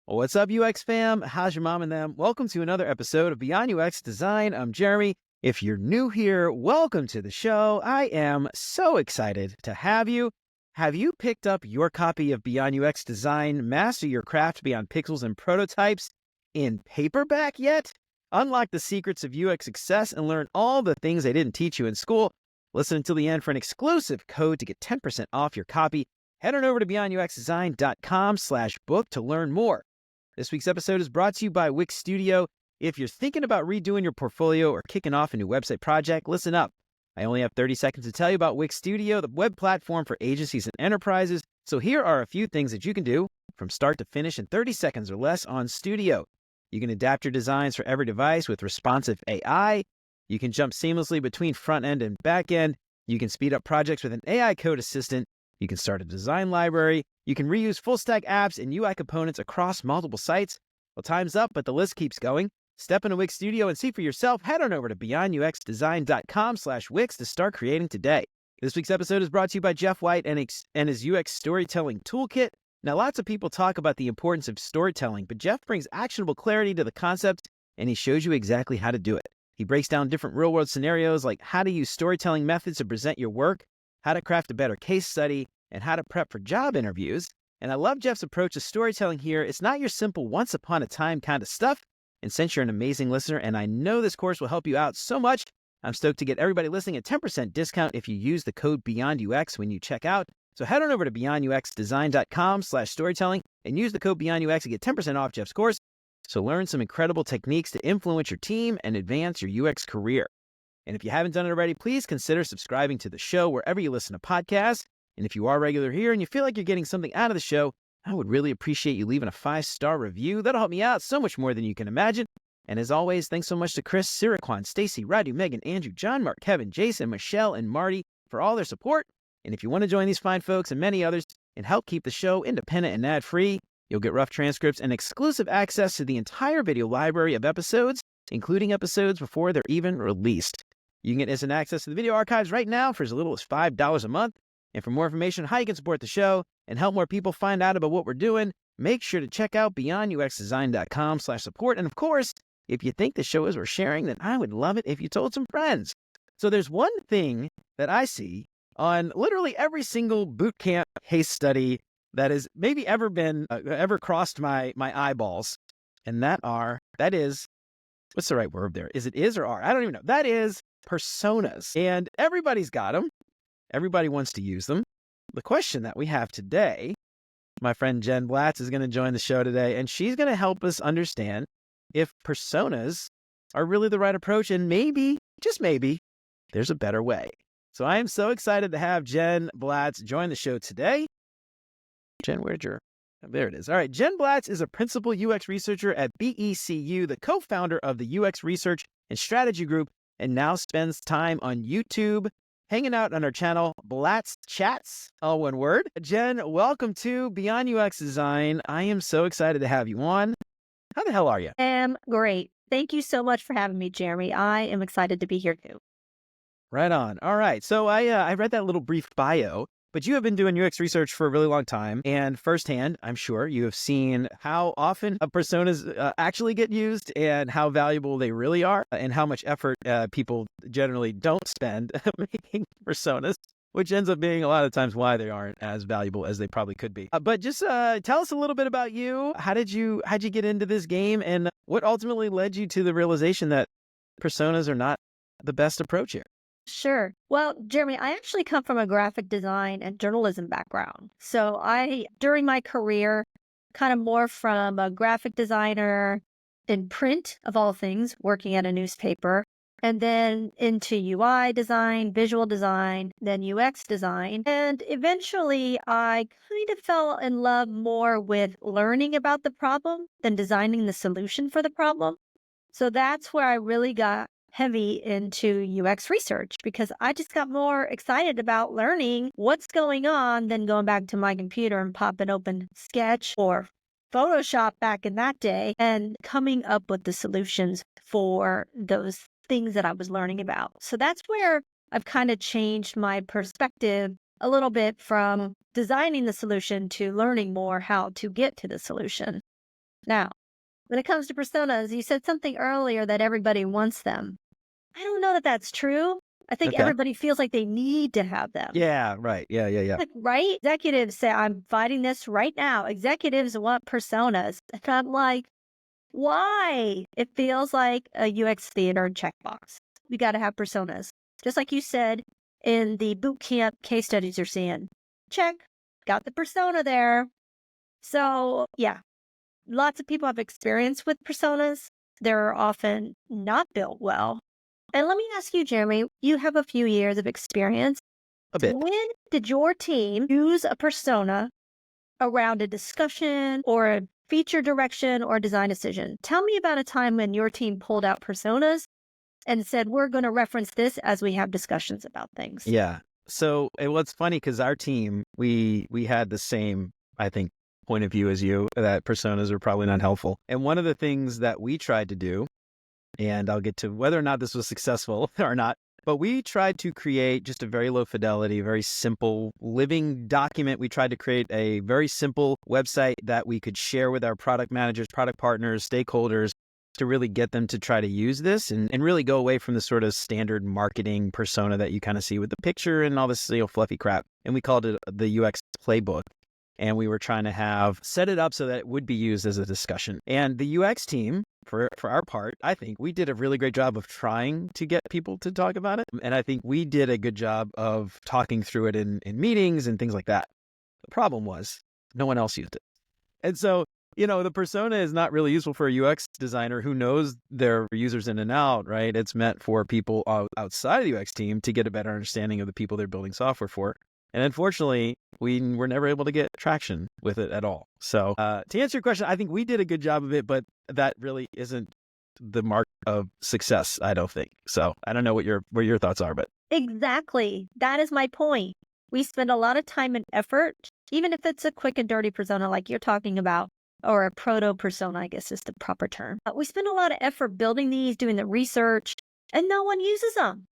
What's up, UX fam? How's your mom and them? Welcome to another episode of Beyond UX Design. I'm Jeremy. If you're new here, welcome to the show. I am so excited to have you. Have you picked up your copy of Beyond UX Design, Master Your Craft Beyond Pixels and Prototypes in paperback yet? Unlock the secrets of UX success and learn all the things they didn't teach you in school. Listen until the end for an exclusive code to get 10% off your copy. Head on over to beyonduxdesign.com/book to learn more. This week's episode is brought to you by Wix Studio. If you're thinking about redoing your portfolio or kicking off a new website project, listen up. I only have 30 seconds to tell you about Wix Studio, the web platform for agencies and enterprises. So here are a few things that you can do from start to finish in 30 seconds or less on Studio. You can adapt your designs for every device with responsive AI. You can jump seamlessly between front end and back end. You can speed up projects with an AI code assistant. You can start a design library. You can reuse full-stack apps and UI components across multiple sites. Well, time's up, but the list keeps going. Step into Wix Studio and see for yourself. Head on over to beyonduxdesign.com/Wix to start creating today. This week's episode is brought to you by Jeff White and his UX Storytelling Toolkit. Now, lots of people talk about the importance of storytelling, but Jeff brings actionable clarity to the concept, and he shows you exactly how to do it. He breaks down different real-world scenarios like how to use storytelling methods to present your work, how to craft a better case study, and how to prep for job interviews. And I love Jeff's approach to storytelling here. It's not your simple once upon a time kind of stuff. And since you're an amazing listener, and I know this course will help you out so much, I'm stoked to get everybody listening a 10% discount if you use the code BeyondUX when you check out. So head on over to beyonduxdesign.com/storytelling and use the code BeyondUX to get 10% off Jeff's course. So learn some incredible techniques to influence your team and advance your UX career. And if you haven't done it already, please consider subscribing to the show wherever you listen to podcasts. And if you are regular here and you feel like you're getting something out of the show, I would really appreciate you leaving a 5-star review. That'll help me out so much more than you can imagine. And as always, thanks so much to Chris, Siraquan, Stacy, Radu, Megan, Andrew, John, Mark, Kevin, Jason, Michelle, and Marty for all their support. And if you want to join these fine folks and many others and help keep the show independent and ad-free, you'll get rough transcripts and exclusive access to the entire video library of episodes, including episodes before they're even released. You can get instant access to the video archives right now for as little as $5 a month. And for more information on how you can support the show and help more people find out about what we're doing, make sure to check out beyonduxdesign.com/support. And of course, if you think the show is worth sharing, then I would love it if you told some friends. So there's one thing that I see on literally every single boot camp case study that has maybe ever crossed my eyeballs. And that is, what's the right word there? Is it is or are? I don't even know. That is personas. And everybody's got them. Everybody wants to use them. The question that we have today, my friend Jen Blatz is going to join the show today, and she's going to help us understand if personas are really the right approach, and maybe, just maybe, there's a better way. So I am so excited to have Jen Blatz join the show today. Jen, there it is. All right, Jen Blatz is a principal UX researcher at BECU, the co-founder of the UX Research and Strategy Group, and now spends time on YouTube, hanging out on our channel, Blatz Chats, all one word. Jen, welcome to Beyond UX Design. I am so excited to have you on. How the hell are you? Great. Thank you so much for having me, Jeremy. I am excited to be here too. Right on. All right. So I read that little brief bio, but you have been doing UX research for a really long time. And firsthand, I'm sure you have seen how often personas actually get used and how valuable they really are and how much effort people generally don't spend making personas, which ends up being a lot of times why they aren't as valuable as they probably could be. But just tell us a little bit about you. How'd you get into this game, and what ultimately led you to the realization that personas are not the best approach here? Sure. Well, Jeremy, I actually come from a graphic design and journalism background. So during my career, kind of more from a graphic designer in print, of all things, working at a newspaper, and then into UI design, visual design, then UX design. And eventually, I kind of fell in love more with learning about the problem than designing the solution for the problem. So that's where I really got heavy into UX research, because I just got more excited about learning what's going on than going back to my computer and popping open Sketch or Photoshop back in that day and coming up with the solutions for those things that I was learning about. So that's where I've kind of changed my perspective a little bit from designing the solution to learning more how to get to the solution. Now, when it comes to personas, you said something earlier that everybody wants them. I don't know that that's true. I think Okay. everybody feels like they need to have them. Yeah, right. Yeah. Like, right? Executives say, I'm fighting this right now. Executives want personas. And I'm like, why? It feels like a UX theater checkbox. We got to have personas. Just like you said in the boot camp case studies you're seeing. Check. Got the persona there. So, yeah, lots of people have experience with personas. They're often not built well. And let me ask you, Jeremy, you have a few years of experience. A bit. When did your team use a persona around a discussion or a feature direction or design decision? Tell me about a time when your team pulled out personas and said, we're going to reference this as we have discussions about things. Yeah. So what's funny, because our team, we had the same, I think, point of view as you, that personas are probably not helpful. And one of the things that we tried to do, and I'll get to whether or not this was successful or not, but we tried to create just a very low fidelity, very simple living document. We tried to create a very simple website that we could share with our product managers, product partners, stakeholders, to really get them to try to use this and really go away from the sort of standard marketing persona that you kind of see with the picture and all this fluffy crap. And we called it the UX playbook. And we were trying to set it up so that it would be used as a discussion. And the UX team, for our part, I think we did a really great job of trying to get people to talk about it. And I think we did a good job of talking through it in meetings and things like that. The problem was no one else used it. And so, the persona is not really useful for a UX designer who knows their users in and out, right? It's meant for people outside of the UX team to get a better understanding of the people they're building software for. And unfortunately, we were never able to get traction with it at all. So to answer your question, I think we did a good job of it, but that really isn't the mark of success, I don't think. So I don't know what your thoughts are, but. Exactly. That is my point. We spend a lot of time and effort, even if it's a quick and dirty persona like you're talking about, or a proto persona, I guess is the proper term. We spend a lot of effort building these, doing the research, and no one uses them.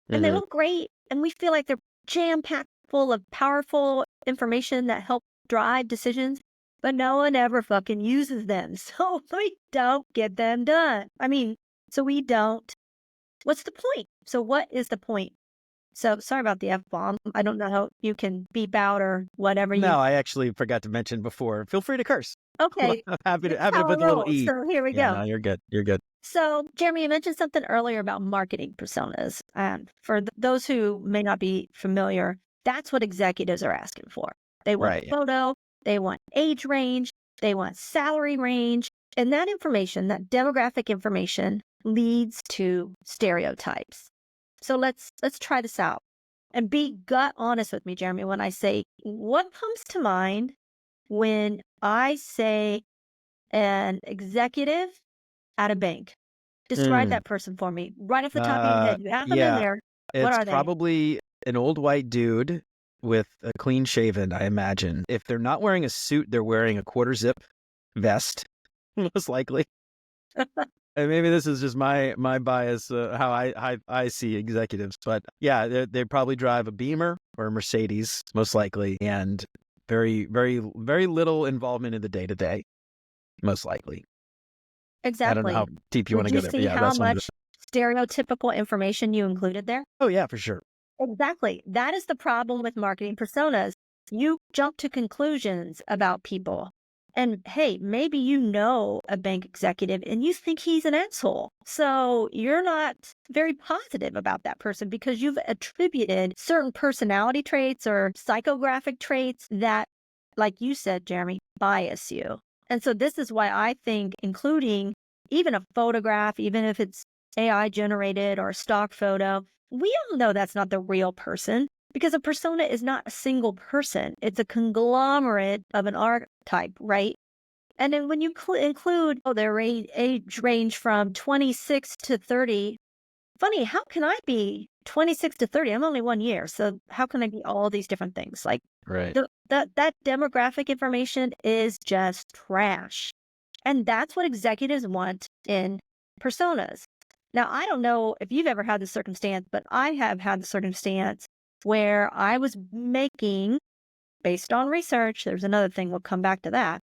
And they look great. And we feel like they're jam-packed full of powerful information that help drive decisions, but no one ever fucking uses them. So we don't get them done. So we don't. What's the point? So what is the point? So sorry about the F-bomb. I don't know how you can beep out or whatever. No, I actually forgot to mention before. Feel free to curse. Okay. I'm happy to put the little E. So here we go. No, you're good. You're good. So, Jeremy, you mentioned something earlier about marketing personas. And for those who may not be familiar, that's what executives are asking for. They want photo, they want age range, they want salary range. And that information, that demographic information, leads to stereotypes. So let's try this out. And be gut honest with me, Jeremy, when I say, what comes to mind when I say an executive at a bank? Describe that person for me. Right off the top of your head. You have them in there. What are It's probably an old white dude with a clean shaven, I imagine. If they're not wearing a suit, they're wearing a quarter zip vest, most likely. And maybe this is just my bias, how I see executives. But yeah, they probably drive a Beamer or a Mercedes, most likely, and very, very, very little involvement in the day-to-day, most likely. Exactly. I don't know how deep you want to go there. Did you see how much stereotypical information you included there? Oh, yeah, for sure. Exactly. That is the problem with marketing personas. You jump to conclusions about people. And hey, maybe you know a bank executive and you think he's an asshole. So you're not very positive about that person because you've attributed certain personality traits or psychographic traits that, like you said, Jeremy, bias you. And so this is why I think including even a photograph, even if it's AI generated or a stock photo, we all know that's not the real person because a persona is not a single person. It's a conglomerate of an archetype, right? And then when you include their age range from 26 to 30, funny, how can I be 26 to 30? I'm only 1 year. So how can I be all these different things? Like, right. That demographic information is just trash. And that's what executives want in personas. Now, I don't know if you've ever had the circumstance, but I have had the circumstance where I was making, based on research, there's another thing, we'll come back to that,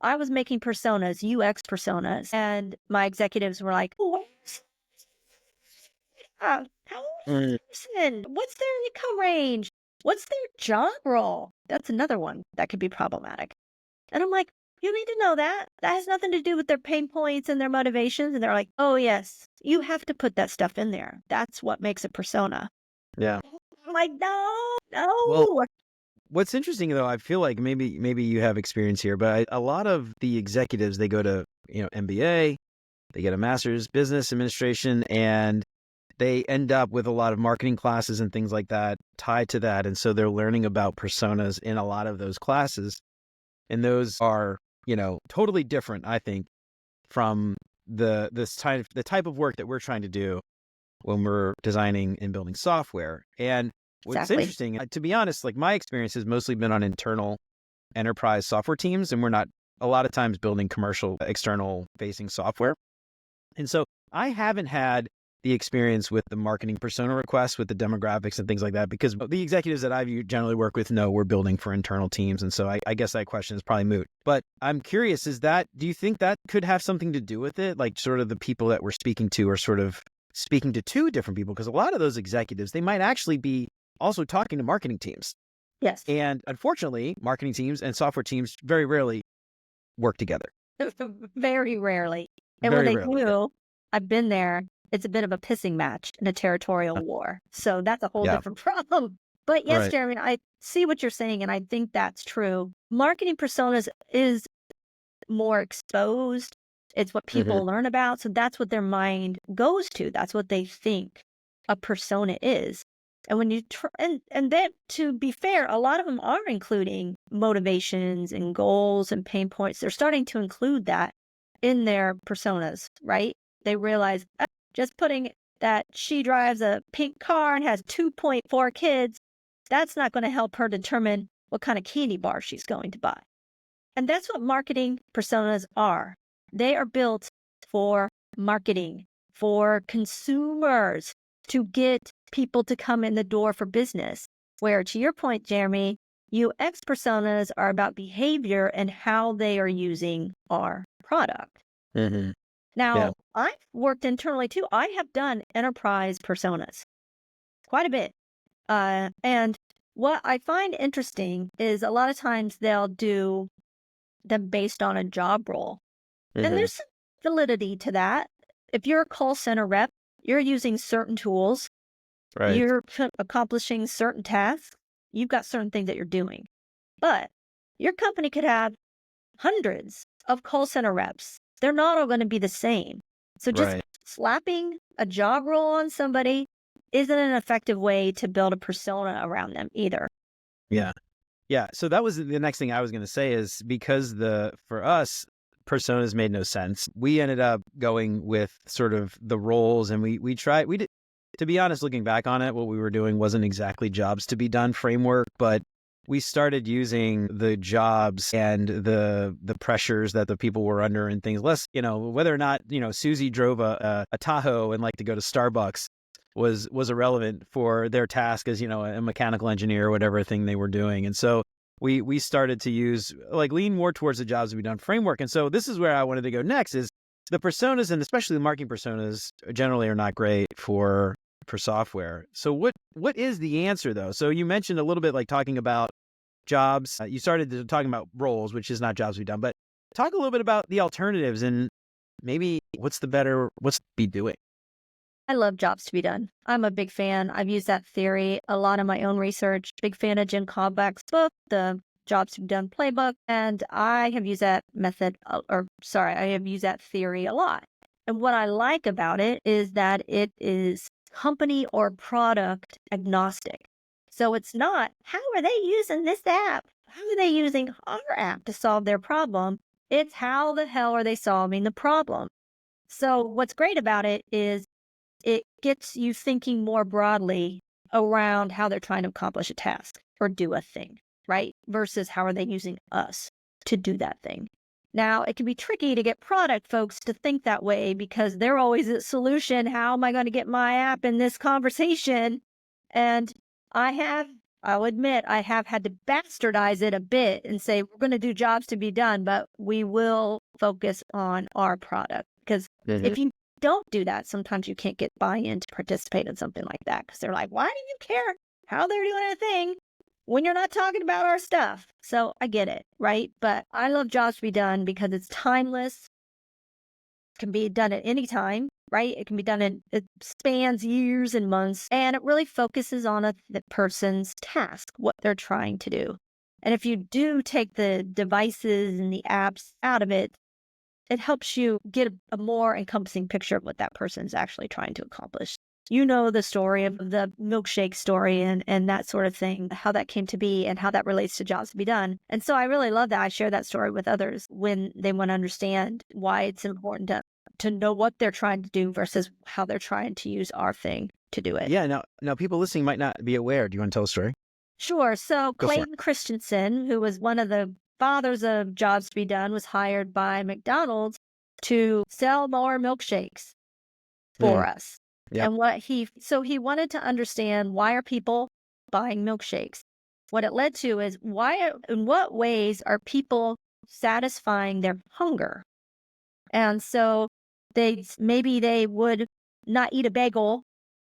I was making personas, UX personas, and my executives were like, "Oh, how old is Mm. this person? What's their income range? What's their job role?" That's another one that could be problematic. And I'm like, "You need to know that. That has nothing to do with their pain points and their motivations." And they're like, "Oh, yes, you have to put that stuff in there. That's what makes a persona." Yeah. I'm like, "No, Well, no." what's interesting though, I feel like maybe you have experience here, but a lot of the executives, they go to, MBA, they get a master's business administration, and they end up with a lot of marketing classes and things like that tied to that. And so they're learning about personas in a lot of those classes. And those are, totally different, I think, from the type of work that we're trying to do when we're designing and building software. And what's Exactly. interesting, to be honest, like my experience has mostly been on internal enterprise software teams, and we're not a lot of times building commercial external facing software. And so I haven't had the experience with the marketing persona requests with the demographics and things like that, because the executives that I generally work with know we're building for internal teams. And so I guess that question is probably moot. But I'm curious, do you think that could have something to do with it? Like sort of the people that we're speaking to are sort of speaking to two different people, because a lot of those executives, they might actually be also talking to marketing teams. Yes. And unfortunately, marketing teams and software teams very rarely work together. Very rarely. And when Very they rarely. do, I've been there. It's a bit of a pissing match in a territorial war. So that's a whole Yeah. different problem. But yes, Right. Jeremy, I see what you're saying, and I think that's true. Marketing personas is more exposed. It's what Hmm. people learn about. So that's what their mind goes to. That's what they think a persona is. And when you and then to be fair, a lot of them are including motivations and goals and pain points. They're starting to include that in their personas, right? They realize just putting that she drives a pink car and has 2.4 kids, that's not going to help her determine what kind of candy bar she's going to buy. And that's what marketing personas are. They are built for marketing, for consumers, to get people to come in the door for business. Where, to your point, Jeremy, UX personas are about behavior and how they are using our product. Hmm. Yeah. Now, I've worked internally too. I have done enterprise personas quite a bit. And what I find interesting is a lot of times they'll do them based on a job role. And Hmm. there's some validity to that. If you're a call center rep, you're using certain tools, Right. you're accomplishing certain tasks, you've got certain things that you're doing. But your company could have hundreds of call center reps. They're not all going to be the same. So just Right. slapping a job role on somebody isn't an effective way to build a persona around them either. Yeah. Yeah. So that was the next thing I was going to say, is because for us, personas made no sense. We ended up going with sort of the roles, and we did, to be honest, looking back on it, what we were doing wasn't exactly jobs to be done framework, but we started using the jobs and the pressures that the people were under and things less, whether or not, Susie drove a Tahoe and liked to go to Starbucks was irrelevant for their task as, a mechanical engineer or whatever thing they were doing. And so we started to lean more towards the jobs to be done framework. And so this is where I wanted to go next, is the personas, and especially the marketing personas, generally are not great for software. So what is the answer though? So you mentioned a little bit, like talking about jobs. You started talking about roles, which is not jobs we've done, but talk a little bit about the alternatives and maybe what's to be doing. I love jobs to be done. I'm a big fan. I've used that theory a lot in my own research. Big fan of Jen Blatz book, the Jobs to be Done playbook, and I have used that I have used that theory a lot. And what I like about it is that it is company or product agnostic. So it's not, how are they using this app? How are they using our app to solve their problem? It's how the hell are they solving the problem? So what's great about it is it gets you thinking more broadly around how they're trying to accomplish a task or do a thing, right? Versus how are they using us to do that thing. Now, it can be tricky to get product folks to think that way because they're always a solution. How am I going to get my app in this conversation? And I have I'll admit I have had to bastardize it a bit and say, we're going to do jobs to be done, but we will focus on our product. Because if you don't do that, sometimes you can't get buy-in to participate in something like that. Because they're like, why do you care how they're doing a thing when you're not talking about our stuff? So I get it, right? But I love jobs to be done because it's timeless, can be done at any time, right? It can be done it spans years and months, and it really focuses on the person's task, what they're trying to do. And if you do take the devices and the apps out of it, it helps you get a more encompassing picture of what that person is actually trying to accomplish. You know the story of the milkshake story and that sort of thing, how that came to be and how that relates to jobs to be done. And so I really love that. I share that story with others when they want to understand why it's important to know what they're trying to do versus how they're trying to use our thing to do it. Yeah. Now people listening might not be aware. Do you want to tell a story? Sure. So Go for it. Clayton Christensen, who was one of the fathers of jobs to be done, was hired by McDonald's to sell more milkshakes for us. Yep. And he wanted to understand, why are people buying milkshakes? What it led to is, in what ways are people satisfying their hunger? And so maybe they would not eat a bagel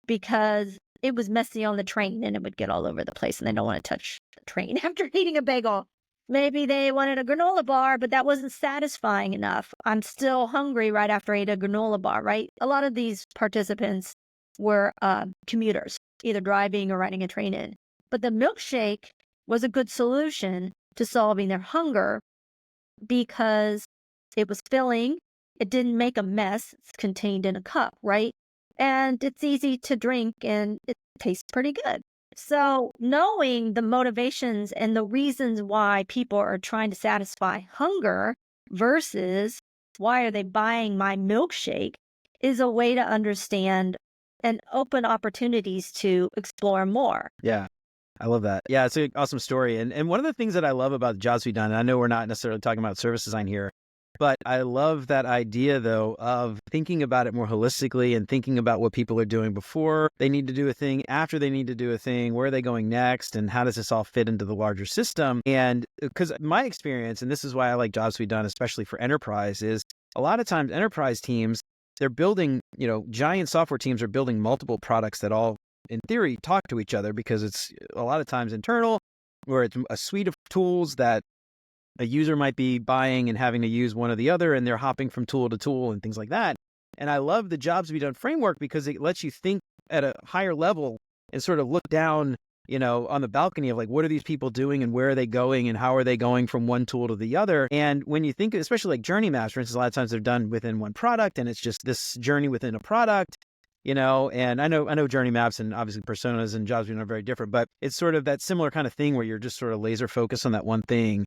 because it was messy on the train and it would get all over the place and they don't want to touch the train after eating a bagel. Maybe they wanted a granola bar, but that wasn't satisfying enough. I'm still hungry right after I ate a granola bar, right? A lot of these participants were commuters, either driving or riding a train in. But the milkshake was a good solution to solving their hunger because it was filling. It didn't make a mess. It's contained in a cup, right? And it's easy to drink and it tastes pretty good. So knowing the motivations and the reasons why people are trying to satisfy hunger versus why are they buying my milkshake is a way to understand and open opportunities to explore more. Yeah. I love that. Yeah, it's an awesome story. And one of the things that I love about jobs to be done, and I know we're not necessarily talking about service design here, but I love that idea, though, of thinking about it more holistically and thinking about what people are doing before they need to do a thing, after they need to do a thing, where are they going next, and how does this all fit into the larger system? And because my experience, and this is why I like jobs to be done, especially for enterprise, is a lot of times enterprise teams, they're building, giant software teams are building multiple products that all, in theory, talk to each other because it's a lot of times internal, where it's a suite of tools that a user might be buying and having to use one or the other, and they're hopping from tool to tool and things like that. And I love the jobs to be done framework because it lets you think at a higher level and sort of look down, on the balcony of like, what are these people doing and where are they going and how are they going from one tool to the other? And when you think, especially like journey maps, for instance, a lot of times they're done within one product and it's just this journey within a product. And I know journey maps and obviously personas and jobs are very different, but it's sort of that similar kind of thing where you're just sort of laser focused on that one thing.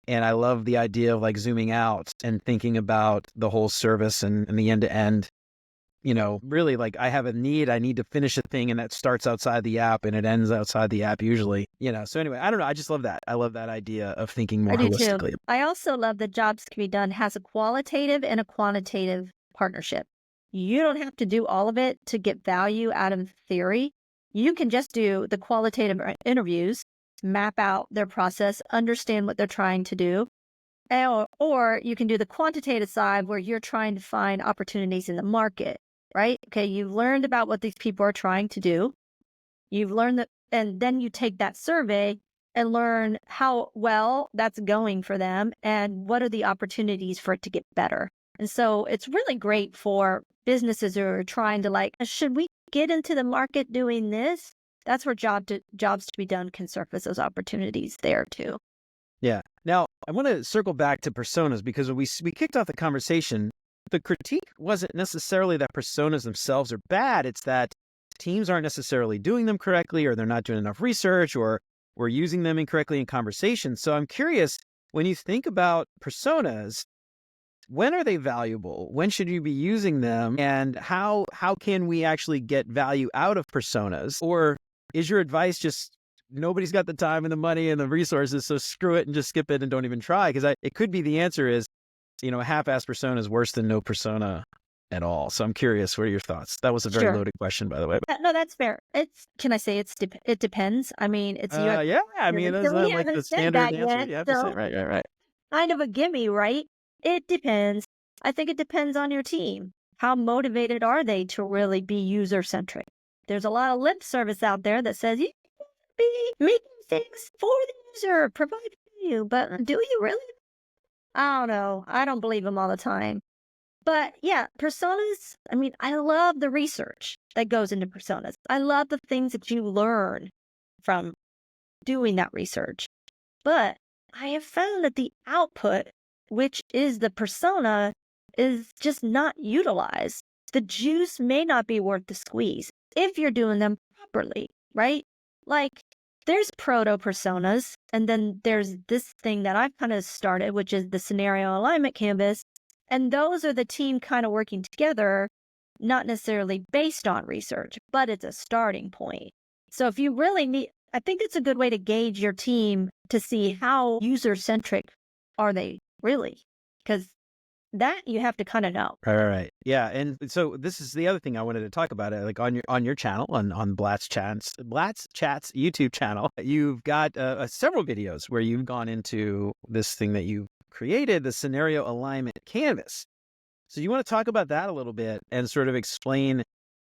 And I love the idea of like zooming out and thinking about the whole service and the end to end, really like I have a need, I need to finish a thing and that starts outside the app and it ends outside the app usually, So anyway, I don't know. I just love that. I love that idea of thinking more holistically. Too. I also love that jobs can be done has a qualitative and a quantitative partnership. You don't have to do all of it to get value out of theory. You can just do the qualitative interviews, map out their process, understand what they're trying to do. Or you can do the quantitative side where you're trying to find opportunities in the market, right? Okay, you've learned about what these people are trying to do. You've learned that, and then you take that survey and learn how well that's going for them and what are the opportunities for it to get better. And so it's really great for businesses who are trying to should we get into the market doing this? That's where jobs to be done can surface those opportunities there too. Yeah. Now, I want to circle back to personas because when we kicked off the conversation, the critique wasn't necessarily that personas themselves are bad. It's that teams aren't necessarily doing them correctly, or they're not doing enough research, or we're using them incorrectly in conversation. So I'm curious, when you think about personas, when are they valuable? When should you be using them? And how can we actually get value out of personas? Or is your advice just nobody's got the time and the money and the resources, so screw it and just skip it and don't even try? Because it could be the answer is, a half-assed persona is worse than no persona. at all. So I'm curious, what are your thoughts? That was a very Sure. loaded question, by the way. No, that's fair. Can I say it depends? I mean, it's UX Yeah, I mean, experience, that's and we like the haven't said standard that answer yet. you have to say. So Right. kind of a gimme, right? It depends. I think it depends on your team. How motivated are they to really be user-centric? There's a lot of lip service out there that says you be making things for the user, provide value, but do you really? I don't know. I don't believe them all the time. But yeah, personas, I mean, I love the research that goes into personas. I love the things that you learn from doing that research. But I have found that the output, which is the persona, is just not utilized. The juice may not be worth the squeeze if you're doing them properly, right? Like there's proto personas, and then there's this thing that I've kind of started, which is the scenario alignment canvas. And those are the team kind of working together, not necessarily based on research, but it's a starting point. So if you really need, I think it's a good way to gauge your team to see how user-centric are they really, because that you have to kind of know. Right. Yeah, and so this is the other thing I wanted to talk about. Like on your channel, on Blatz Chats YouTube channel, you've got several videos where you've gone into this thing that you created, the scenario alignment canvas. So you want to talk about that a little bit and sort of explain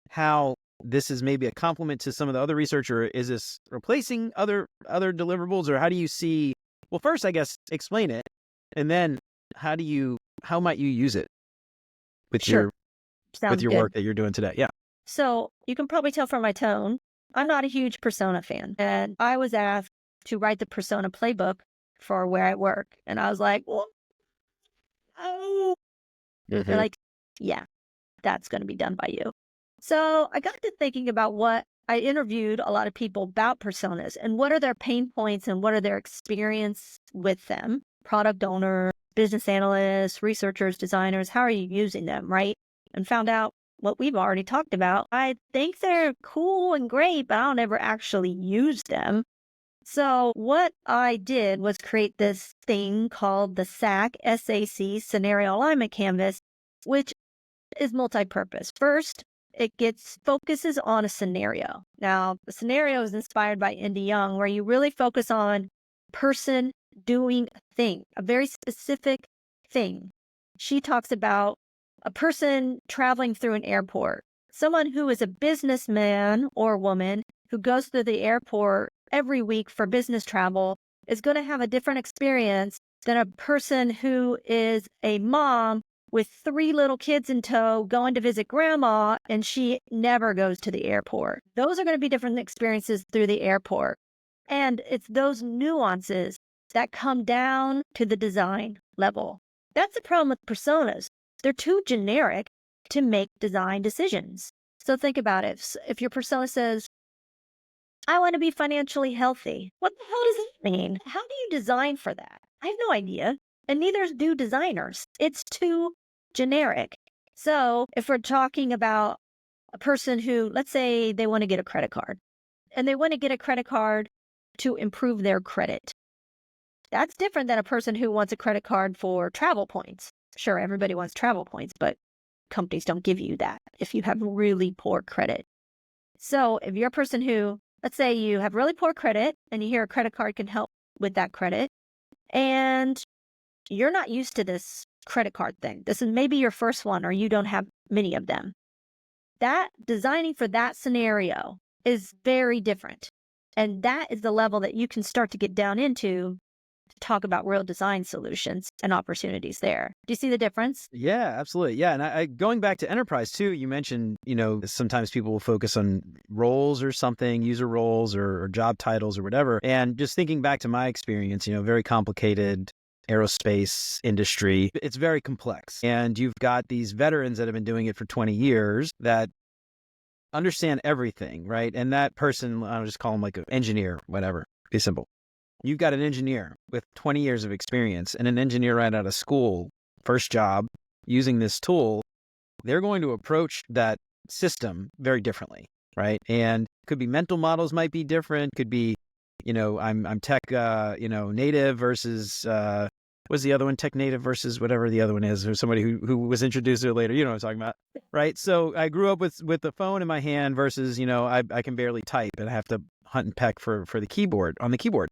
how this is maybe a complement to some of the other research, or is this replacing other deliverables, or how do you see? Well, first, I guess, explain it, and then how might you use it with Sure. Sounds your good. work that you're doing today? Yeah. So you can probably tell from my tone, I'm not a huge persona fan. And I was asked to write the persona playbook for where I work. And I was like, well, oh. They're like, yeah, that's going to be done by you. So I got to thinking about I interviewed a lot of people about personas and what are their pain points and what are their experience with them. Product owners, business analysts, researchers, designers, how are you using them, right? And found out what we've already talked about. I think they're cool and great, but I don't ever actually use them. So what I did was create this thing called the SAC Scenario Alignment Canvas, which is multi-purpose. First, it focuses on a scenario. Now, the scenario is inspired by Indy Young, where you really focus on person doing a thing, a very specific thing. She talks about a person traveling through an airport, someone who is a businessman or woman who goes through the airport every week for business travel is going to have a different experience than a person who is a mom with 3 little kids in tow going to visit grandma and she never goes to the airport. Those are going to be different experiences through the airport. And it's those nuances that come down to the design level. That's the problem with personas. They're too generic to make design decisions. So think about it. If your persona says, I want to be financially healthy. What the hell does that mean? How do you design for that? I have no idea. And neither do designers. It's too generic. So if we're talking about a person who, let's say they want to get a credit card, and they want to get a credit card to improve their credit. That's different than a person who wants a credit card for travel points. Sure, everybody wants travel points, but companies don't give you that if you have really poor credit. So if you're a person who, let's say you have really poor credit and you hear a credit card can help with that credit, and you're not used to this credit card thing. This is maybe your first one or you don't have many of them. That designing for that scenario is very different. And that is the level that you can start to get down into to talk about real design solutions and opportunities there. Do you see the difference? Yeah, absolutely. Yeah. And I going back to enterprise too, you mentioned, sometimes people will focus on roles or something, user roles or job titles or whatever. And just thinking back to my experience, very complicated aerospace industry, it's very complex. And you've got these veterans that have been doing it for 20 years that understand everything, right? And that person, I'll just call him like an engineer, whatever, be simple. You've got an engineer with 20 years of experience and an engineer right out of school, first job, using this tool. They're going to approach that system very differently, right? And could be mental models might be different. Could be, I'm tech, native versus, was the other one, tech native versus whatever the other one is, or somebody who was introduced there later. You know what I'm talking about, right? So I grew up with the phone in my hand versus, I can barely type and I have to hunt and peck for the keyboard on the keyboard.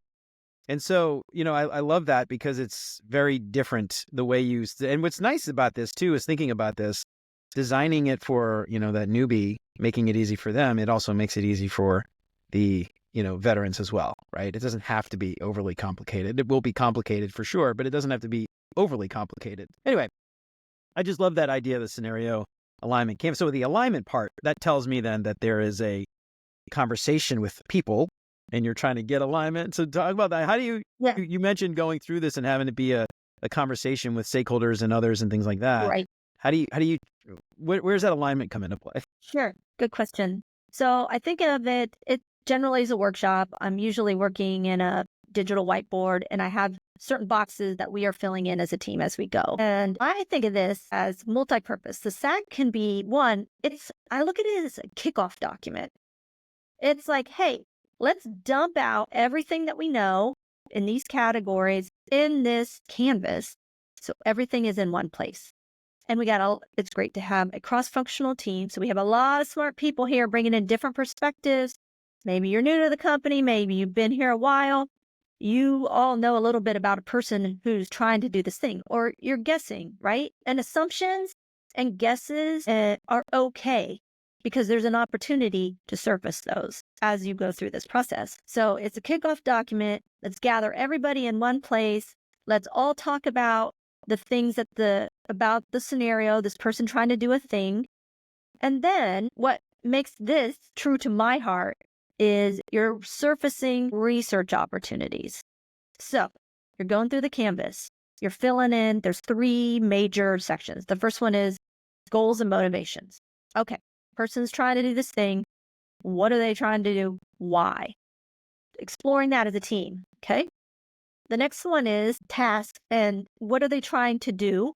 And so, I love that because it's very different the way and what's nice about this too is thinking about this, designing it for, that newbie, making it easy for them. It also makes it easy for the, veterans as well, right? It doesn't have to be overly complicated. It will be complicated for sure, but it doesn't have to be overly complicated. Anyway, I just love that idea of the scenario alignment canvas. So the alignment part, that tells me then that there is a conversation with people and you're trying to get alignment. So talk about that. How do you mentioned going through this and having to be a conversation with stakeholders and others and things like that. Right. Where's that alignment come into play? Sure. Good question. So I think of it generally is a workshop. I'm usually working in a digital whiteboard and I have certain boxes that we are filling in as a team as we go. And I think of this as multi-purpose. The SAC can be I look at it as a kickoff document. It's like, hey, let's dump out everything that we know in these categories in this canvas. So everything is in one place. And it's great to have a cross-functional team. So we have a lot of smart people here bringing in different perspectives. Maybe you're new to the company. Maybe you've been here a while. You all know a little bit about a person who's trying to do this thing, or you're guessing, right? And assumptions and guesses are okay because there's an opportunity to surface those as you go through this process. So it's a kickoff document. Let's gather everybody in one place. Let's all talk about the things about the scenario, this person trying to do a thing. And then what makes this true to my heart is you're surfacing research opportunities. So you're going through the canvas, you're filling in, there's 3 major sections. The first one is goals and motivations. Okay, person's trying to do this thing. What are they trying to do? Why? Exploring that as a team, okay? The next one is task and what are they trying to do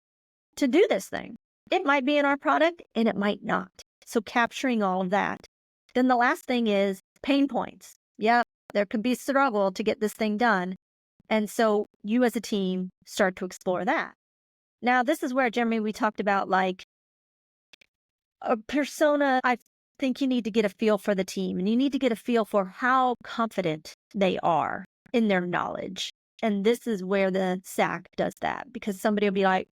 this thing? It might be in our product and it might not. So capturing all of that. Then the last thing is pain points. Yep, there could be struggle to get this thing done. And so you as a team start to explore that. Now, this is where, Jeremy, we talked about like a persona. I think you need to get a feel for the team and you need to get a feel for how confident they are in their knowledge. And this is where the SAC does that because somebody will be like,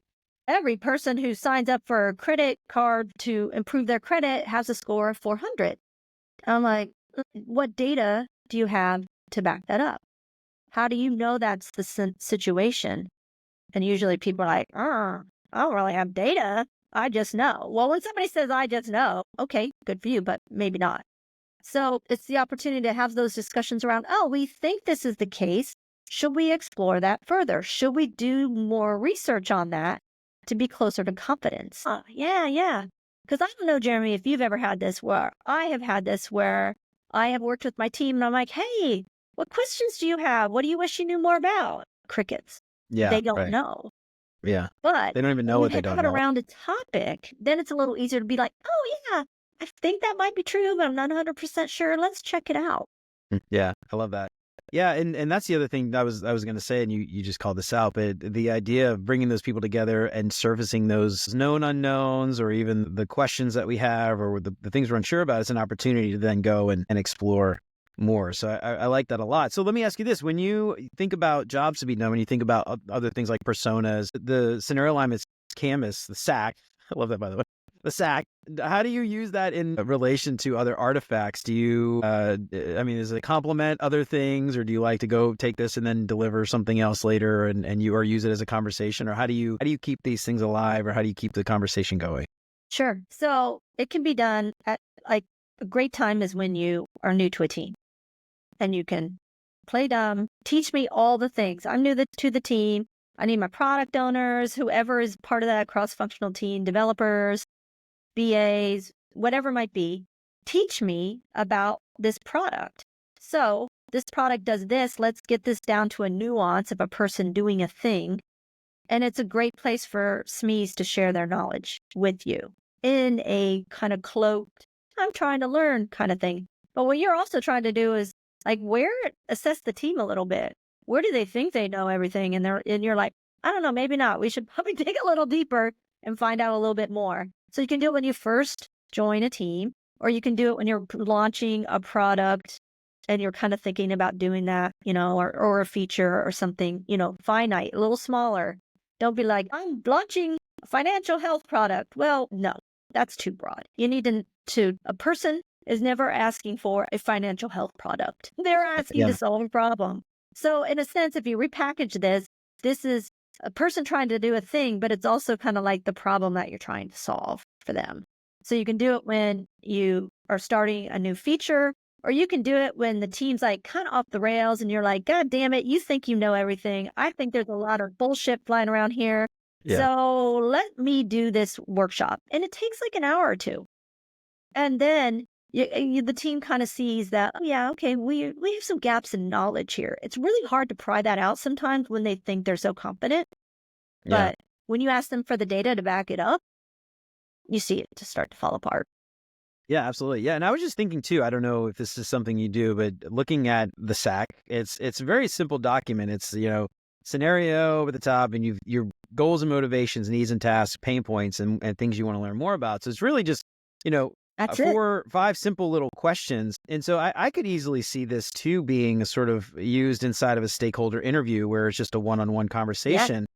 every person who signs up for a credit card to improve their credit has a score of 400. I'm like, what data do you have to back that up? How do you know that's the situation? And usually people are like, I don't really have data. I just know. Well, when somebody says, I just know, okay, good for you, but maybe not. So it's the opportunity to have those discussions around, we think this is the case. Should we explore that further? Should we do more research on that to be closer to confidence? Yeah. Because I don't know, Jeremy, if you've ever had this where I have had this where I have worked with my team and I'm like, hey, what questions do you have? What do you wish you knew more about? Crickets. Yeah, they don't know. Yeah. But they don't even know what they don't know. Around a topic, then it's a little easier to be like, oh, yeah, I think that might be true, but I'm not 100% sure. Let's check it out. Yeah, I love that. Yeah, and that's the other thing I was going to say, and you just called this out, but the idea of bringing those people together and surfacing those known unknowns or even the questions that we have or the things we're unsure about is an opportunity to then go and explore more. So I like that a lot. So let me ask you this. When you think about jobs to be done, when you think about other things like personas, the scenario alignment canvas, the SAC, I love that, by the way. The SAC, how do you use that in relation to other artifacts? Do you, does it complement other things, or do you like to go take this and then deliver something else later and you or use it as a conversation? Or how do you keep these things alive, or how do you keep the conversation going? Sure. So it can be done at a great time is when you are new to a team and you can play dumb, teach me all the things. I'm new to the team. I need my product owners, whoever is part of that cross-functional team, developers, BAs, whatever it might be, teach me about this product. So this product does this. Let's get this down to a nuance of a person doing a thing. And it's a great place for SMEs to share their knowledge with you in a kind of cloaked, I'm trying to learn kind of thing. But what you're also trying to do is assess the team a little bit. Where do they think they know everything? And you're like, I don't know, maybe not. We should probably dig a little deeper and find out a little bit more. So you can do it when you first join a team, or you can do it when you're launching a product and you're kind of thinking about doing that, or a feature or something, finite, a little smaller. Don't be like, I'm launching a financial health product. Well, no, that's too broad. You need a person is never asking for a financial health product. They're asking to Yeah. solve a problem. So in a sense, if you repackage this is a person trying to do a thing, but it's also kind of like the problem that you're trying to solve for them. So you can do it when you are starting a new feature, or you can do it when the team's like kind of off the rails and you're like, God damn it, you think you know everything. I think there's a lot of bullshit flying around here. Yeah. So let me do this workshop. And it takes like an hour or two. And then the team kind of sees that, oh, yeah, okay, we have some gaps in knowledge here. It's really hard to pry that out sometimes when they think they're so competent. Yeah. But when you ask them for the data to back it up, you see it to start to fall apart. Yeah, absolutely. Yeah. And I was just thinking too, I don't know if this is something you do, but looking at the SAC, it's a very simple document. It's, scenario at the top and your goals and motivations, needs and tasks, pain points, and things you want to learn more about. So it's really just, That's it. 4 or 5 simple little questions. And so I could easily see this too being sort of used inside of a stakeholder interview where it's just a one-on-one conversation.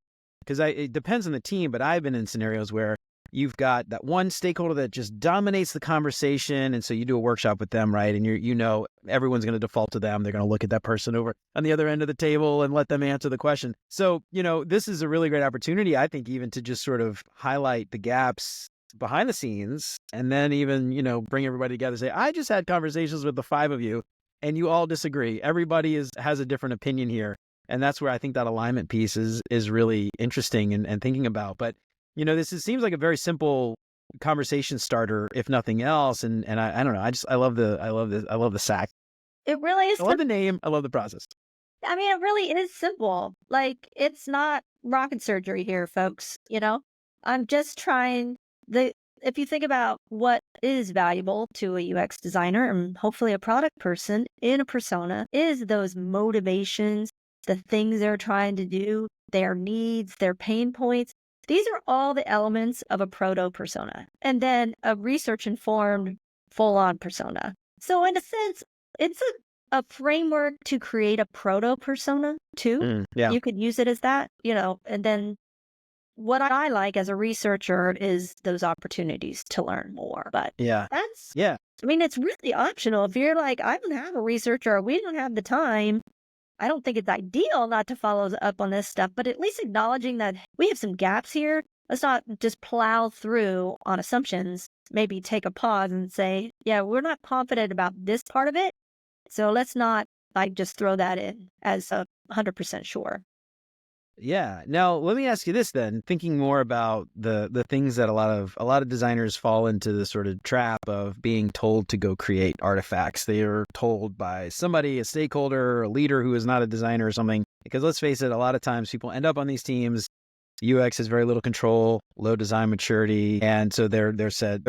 Because it depends on the team, but I've been in scenarios where you've got that one stakeholder that just dominates the conversation. And so you do a workshop with them, right? And everyone's going to default to them. They're going to look at that person over on the other end of the table and let them answer the question. So, this is a really great opportunity, I think, even to just sort of highlight the gaps behind the scenes and then even, bring everybody together and say, I just had conversations with the 5 of you and you all disagree. Everybody has a different opinion here. And that's where I think that alignment piece is really interesting and thinking about. But, seems like a very simple conversation starter, if nothing else. And I don't know. I love the SAC. It really is. I love the name. I love the process. I mean, it really is simple. Like, it's not rocket surgery here, folks. I'm just trying if you think about what is valuable to a UX designer and hopefully a product person in a persona is those motivations, the things they're trying to do, their needs, their pain points. These are all the elements of a proto persona and then a research informed full on persona. So in a sense, it's a framework to create a proto persona too. Yeah. You could use it as that, and then what I like as a researcher is those opportunities to learn more. But it's really optional. If you're like, I don't have a researcher, or we don't have the time, I don't think it's ideal not to follow up on this stuff, but at least acknowledging that we have some gaps here. Let's not just plow through on assumptions, maybe take a pause and say, yeah, we're not confident about this part of it. So let's not just throw that in as 100% sure. Yeah. Now, let me ask you this then, thinking more about the things that a lot of designers fall into the sort of trap of being told to go create artifacts. They are told by somebody, a stakeholder, a leader who is not a designer or something, because let's face it, a lot of times people end up on these teams. UX has very little control, low design maturity. And so they're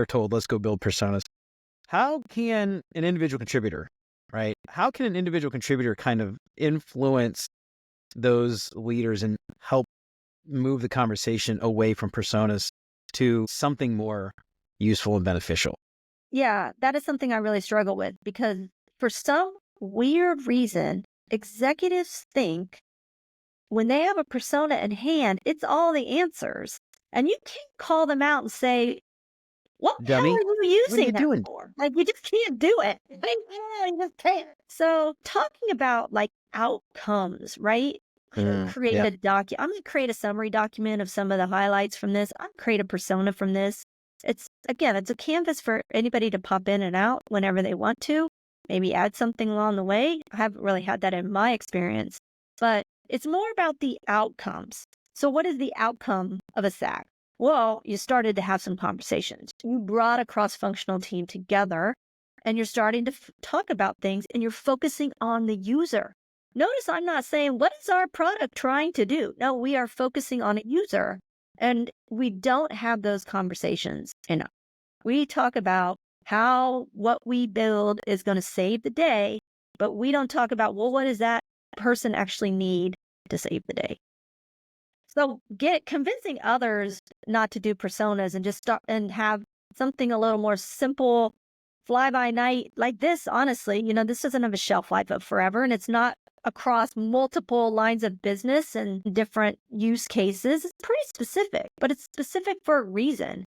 told, let's go build personas. How can an individual contributor, right? How can an individual contributor kind of influence those leaders and help move the conversation away from personas to something more useful and beneficial? Yeah, that is something I really struggle with because for some weird reason, executives think when they have a persona in hand, it's all the answers. And you can't call them out and say, what the hell are you using that for? Like, you just can't do it. You just can't. So talking about outcomes, right? I'm going to create a document. I'm going to create a summary document of some of the highlights from this. I'm going to create a persona from this. It's a canvas for anybody to pop in and out whenever they want to. Maybe add something along the way. I haven't really had that in my experience, but it's more about the outcomes. So what is the outcome of a SAC? Well, you started to have some conversations. You brought a cross-functional team together and you're starting to talk about things and you're focusing on the user. Notice I'm not saying, what is our product trying to do? No, we are focusing on a user. And we don't have those conversations enough. We talk about how what we build is going to save the day, but we don't talk about, well, what does that person actually need to save the day? So convincing others not to do personas and just start and have something a little more simple, fly by night like this, honestly, this doesn't have a shelf life of forever, and it's not across multiple lines of business and different use cases. It's pretty specific, but it's specific for a reason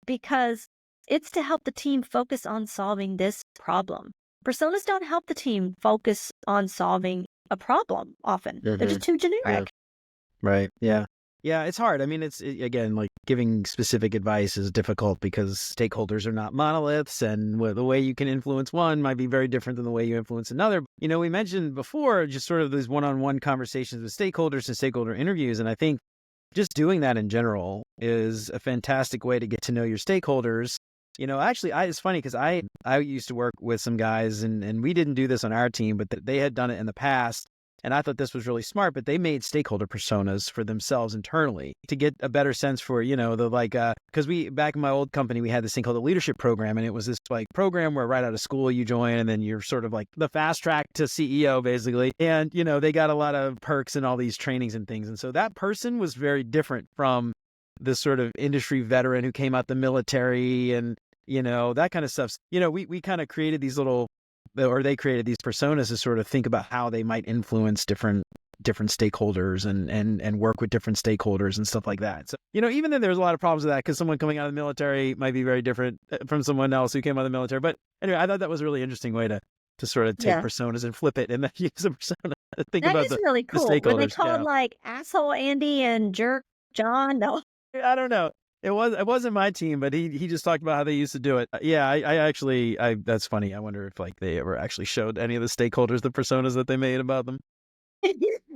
because it's to help the team focus on solving this problem. Personas don't help the team focus on solving a problem often. They're just too generic. Yeah. Right. Yeah. Yeah, it's hard. I mean, again, like giving specific advice is difficult because stakeholders are not monoliths, and the way you can influence one might be very different than the way you influence another. We mentioned before just sort of these one-on-one conversations with stakeholders and stakeholder interviews, and I think just doing that in general is a fantastic way to get to know your stakeholders. Actually, it's funny because I used to work with some guys, and we didn't do this on our team, but they had done it in the past. And I thought this was really smart, but they made stakeholder personas for themselves internally to get a better sense for, because back in my old company, we had this thing called the leadership program. And it was this like program where right out of school you join and then you're sort of like the fast track to CEO basically. And, they got a lot of perks and all these trainings and things. And so that person was very different from this sort of industry veteran who came out the military and, that kind of stuff. We kind of created these they created these personas to sort of think about how they might influence different stakeholders and work with different stakeholders and stuff like that. So, even then there's a lot of problems with that because someone coming out of the military might be very different from someone else who came out of the military. But anyway, I thought that was a really interesting way to sort of take personas and flip it and then use a persona. Think that about is really cool. the stakeholders. Were they called like asshole Andy and jerk John? No. I don't know. It wasn't my team, but he just talked about how they used to do it. Yeah, I actually that's funny. I wonder if like they ever actually showed any of the stakeholders the personas that they made about them.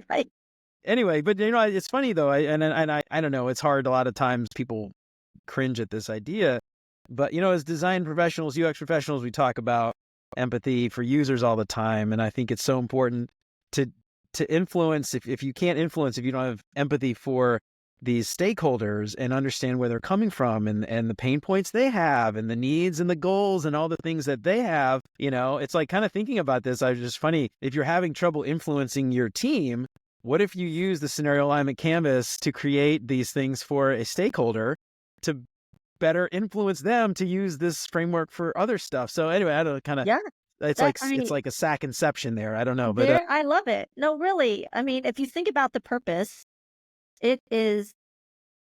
Right. Anyway, but it's funny though. I don't know. It's hard. A lot of times people cringe at this idea, but as design professionals, UX professionals, we talk about empathy for users all the time, and I think it's so important to influence. If you can't influence, if you don't have empathy for these stakeholders and understand where they're coming from and the pain points they have and the needs and the goals and all the things that they have, it's like kind of thinking about this. I was just funny. If you're having trouble influencing your team, what if you use the scenario alignment canvas to create these things for a stakeholder to better influence them to use this framework for other stuff? So anyway, I don't kind of, it's like a sack inception there. I don't know, but I love it. No, really. I mean, if you think about the purpose, it is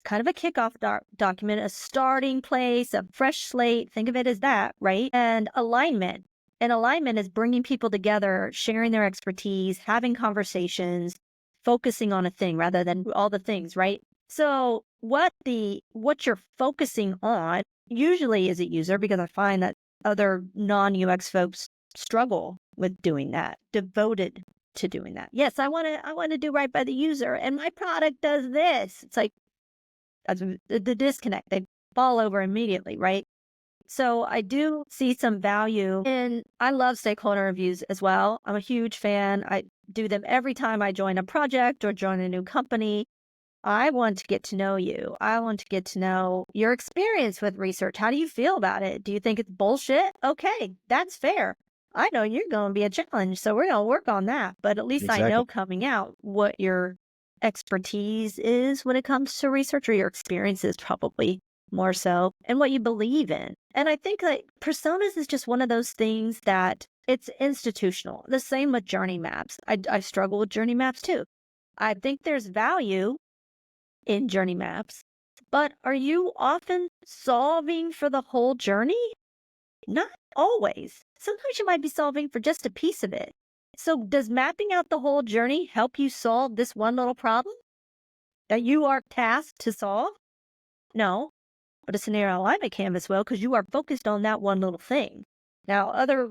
kind of a kickoff document, a starting place, a fresh slate. Think of it as that, right? And alignment. And alignment is bringing people together, sharing their expertise, having conversations, focusing on a thing rather than all the things, right? So what you're focusing on usually is a user, because I find that other non-UX folks struggle with doing that, devoted to doing that. Yes, I want to do right by the user, and my product does this. It's like the disconnect. They fall over immediately, right? So I do see some value in. I love stakeholder reviews as well. I'm a huge fan. I do them every time I join a project or join a new company. I want to get to know you. I want to get to know your experience with research. How do you feel about it? Do you think it's bullshit? Okay, that's fair. I know you're going to be a challenge, so we're going to work on that. But at least I know coming out what your expertise is when it comes to research, or your experience is probably more so, and what you believe in. And I think that personas is just one of those things that it's institutional. The same with journey maps. I struggle with journey maps too. I think there's value in journey maps, but are you often solving for the whole journey? Not always. Sometimes you might be solving for just a piece of it. So does mapping out the whole journey help you solve this one little problem that you are tasked to solve? No, but a scenario alignment canvas will, because you are focused on that one little thing. Now, other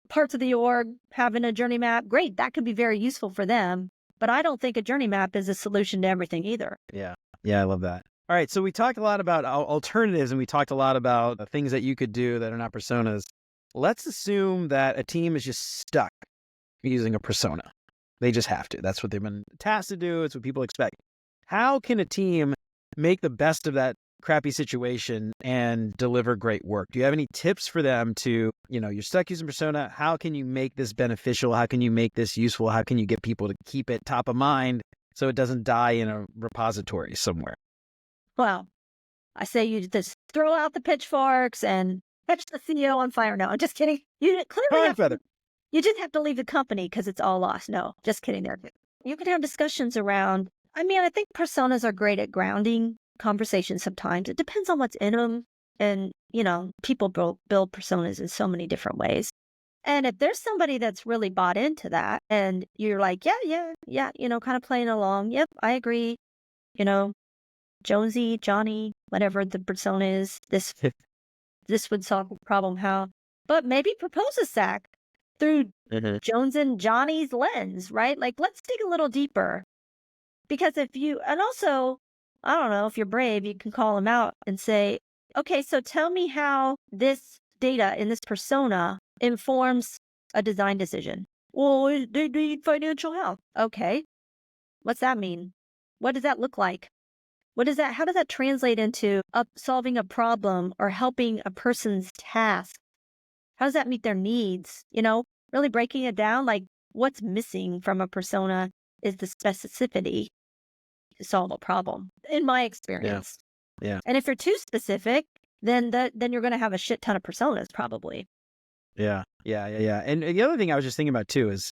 parts of the org having a journey map, great, that could be very useful for them, but I don't think a journey map is a solution to everything either. Yeah, I love that. All right, so we talked a lot about alternatives, and we talked a lot about things that you could do that are not personas. Let's assume that a team is just stuck using a persona. They just have to. That's what they've been tasked to do. It's what people expect. How can a team make the best of that crappy situation and deliver great work? Do you have any tips for them to, you're stuck using persona. How can you make this beneficial? How can you make this useful? How can you get people to keep it top of mind so it doesn't die in a repository somewhere? Well, I say you just throw out the pitchforks and catch the CEO on fire. No, I'm just kidding. You clearly Tar feather. you just have to leave the company because it's all lost. No, just kidding there. You can have discussions around, I mean, I think personas are great at grounding conversations sometimes. It depends on what's in them. And, people build personas in so many different ways. And if there's somebody that's really bought into that and you're like, yeah, kind of playing along. Yep, I agree. Jonesy, Johnny, whatever the persona is, this would solve the problem. How? But maybe propose a sack through Jones and Johnny's lens, right? Like, let's dig a little deeper. Because and also, I don't know, if you're brave, you can call them out and say, okay, so tell me how this data in this persona informs a design decision. Well, they need financial help. Okay. What's that mean? What does that look like? How does that translate into solving a problem or helping a person's task? How does that meet their needs? Really breaking it down, like what's missing from a persona is the specificity to solve a problem, in my experience. Yeah. And if you're too specific, then you're going to have a shit ton of personas probably. Yeah. And the other thing I was just thinking about too is,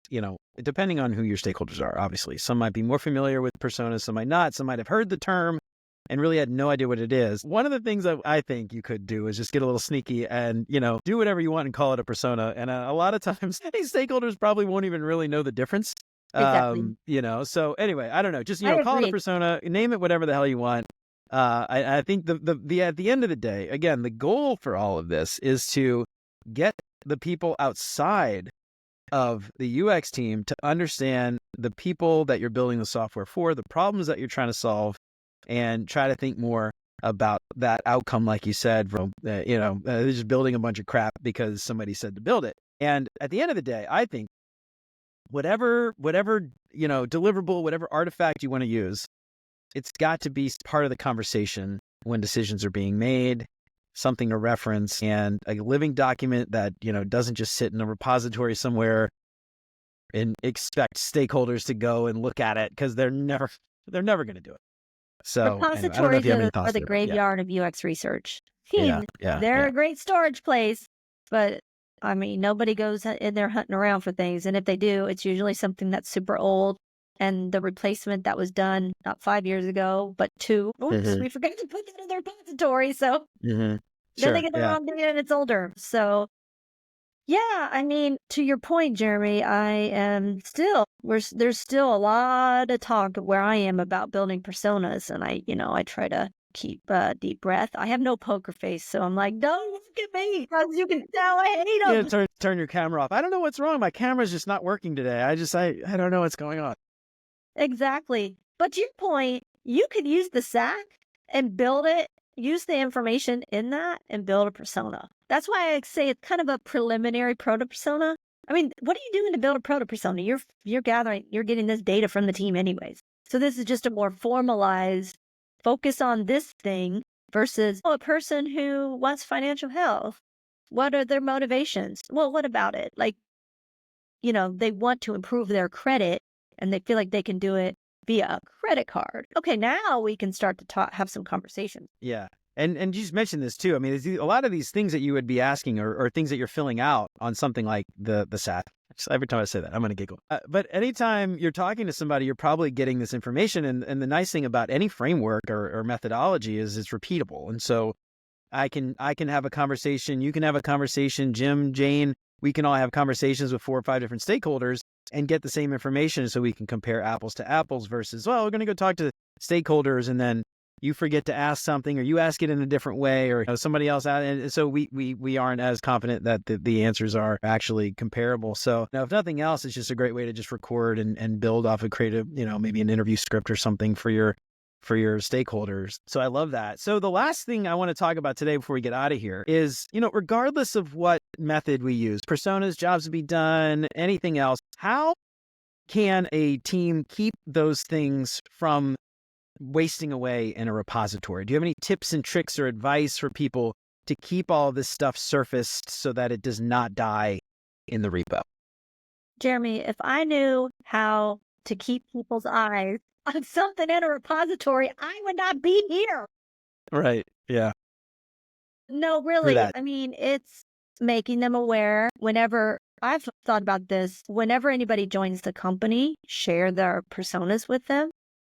depending on who your stakeholders are, obviously, some might be more familiar with personas, some might not, some might have heard the term and really had no idea what it is. One of the things that I think you could do is just get a little sneaky and, do whatever you want and call it a persona. And a lot of times these stakeholders probably won't even really know the difference. Exactly. So anyway, I don't know, just, I call it agree. a persona, name it whatever the hell you want. I think the at the end of the day, again, the goal for all of this is to get the people outside of the UX team to understand the people that you're building the software for, the problems that you're trying to solve, and try to think more about that outcome, like you said, from, just building a bunch of crap because somebody said to build it. And at the end of the day, I think whatever, deliverable, whatever artifact you want to use, it's got to be part of the conversation when decisions are being made, something to reference, and a living document that, doesn't just sit in a repository somewhere and expect stakeholders to go and look at it because they're never going to do it. So anyway, I don't know if Repositories you have any are thoughts the there, but graveyard of UX research. Yeah. A great storage place, but I mean, nobody goes in there hunting around for things. And if they do, it's usually something that's super old. And the replacement that was done not 5 years ago, but 2. Oops, we forgot to put that in the repository. So then they get the wrong data and it's older. So yeah, I mean, to your point, Jeremy, there's still a lot of talk where I am about building personas. And I try to keep a deep breath. I have no poker face. So I'm like, don't look at me because you can tell I hate them. Turn your camera off. I don't know what's wrong. My camera's just not working today. I don't know what's going on. Exactly. But to your point, you could use the SAC and build it, use the information in that and build a persona. That's why I say it's kind of a preliminary proto-persona. I mean, what are you doing to build a proto-persona? You're getting this data from the team anyways. So this is just a more formalized focus on this thing versus a person who wants financial health. What are their motivations? Well, what about it? Like, they want to improve their credit and they feel like they can do it via a credit card. Okay, now we can start to have some conversations. Yeah. And you just mentioned this too. I mean, a lot of these things that you would be asking or things that you're filling out on something like the SAT. Every time I say that, I'm going to giggle. But anytime you're talking to somebody, you're probably getting this information. And the nice thing about any framework or methodology is it's repeatable. And so I can have a conversation. You can have a conversation. Jim, Jane, we can all have conversations with 4 or 5 different stakeholders and get the same information so we can compare apples to apples versus, well, we're going to go talk to stakeholders and then you forget to ask something or you ask it in a different way or somebody else. And so we aren't as confident that the answers are actually comparable. So now, if nothing else, it's just a great way to just record and build off a creative, maybe an interview script or something for your stakeholders. So I love that. So the last thing I want to talk about today before we get out of here is, regardless of what method we use, personas, jobs to be done, anything else, how can a team keep those things from wasting away in a repository? Do you have any tips and tricks or advice for people to keep all of this stuff surfaced so that it does not die in the repo? Jeremy, if I knew how to keep people's eyes on something in a repository, I would not be here. Right. Yeah. No, Through really. that. I mean, it's making them aware whenever I've thought about this, whenever anybody joins the company, share their personas with them,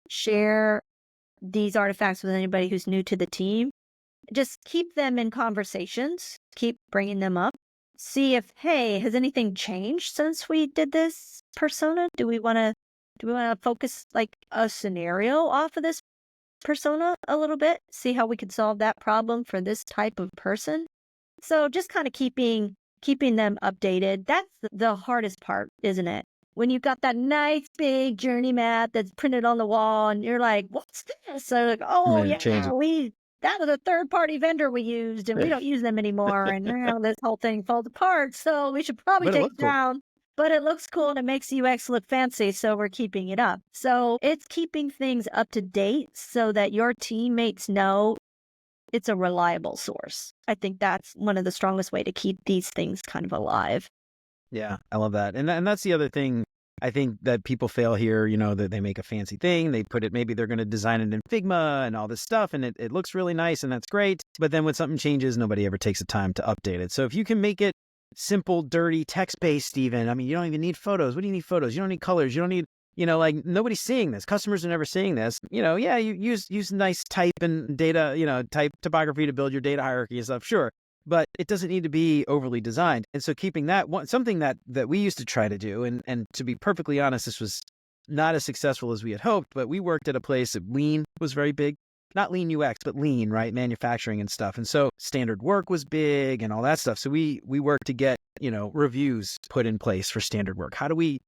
share these artifacts with anybody who's new to the team. Just keep them in conversations, keep bringing them up. See if, hey, has anything changed since we did this persona? Do we want to focus like a scenario off of this persona a little bit? See how we could solve that problem for this type of person? So just kind of keeping them updated. That's the hardest part, isn't it? When you've got that nice big journey map that's printed on the wall and you're like, what's this? So like, oh Right. Change yeah, that was a third party vendor we used and we it. don't use them anymore. And now this whole thing falls apart. So we should probably But it take looks it cool. down. But it looks cool and it makes UX look fancy. So we're keeping it up. So it's keeping things up to date so that your teammates know it's a reliable source. I think that's one of the strongest way to keep these things kind of alive. Yeah, I love that. And that's the other thing I think that people fail here, that they make a fancy thing, they put it, maybe they're going to design it in Figma and all this stuff, and it looks really nice and that's great. But then when something changes, nobody ever takes the time to update it. So if you can make it simple, dirty, text-based even, I mean, you don't even need photos. What do you need photos? You don't need colors. You don't need, like nobody's seeing this. Customers are never seeing this. Yeah, you use nice type and data, type typography to build your data hierarchy and stuff, sure. But it doesn't need to be overly designed. And so keeping that something that we used to try to do, and to be perfectly honest, this was not as successful as we had hoped, but we worked at a place that lean was very big. Not lean UX, but lean, right? Manufacturing and stuff. And so standard work was big and all that stuff. So we worked to get, reviews put in place for standard work. How do we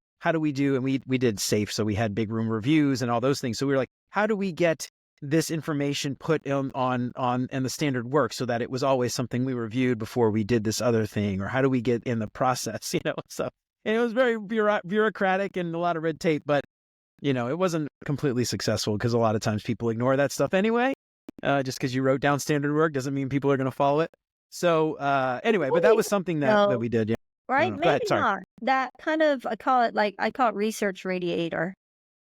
do, and we did safe. So we had big room reviews and all those things. So we were like, how do we get this information put on the standard work so that it was always something we reviewed before we did this other thing? Or how do we get in the process, so, and it was very bureaucratic and a lot of red tape, but it wasn't completely successful because a lot of times people ignore that stuff anyway. Just because you wrote down standard work doesn't mean people are going to follow it. So anyway, but that was something that we did. Yeah. Right? Go ahead, Maybe sorry. not. That kind of, I call it research radiator,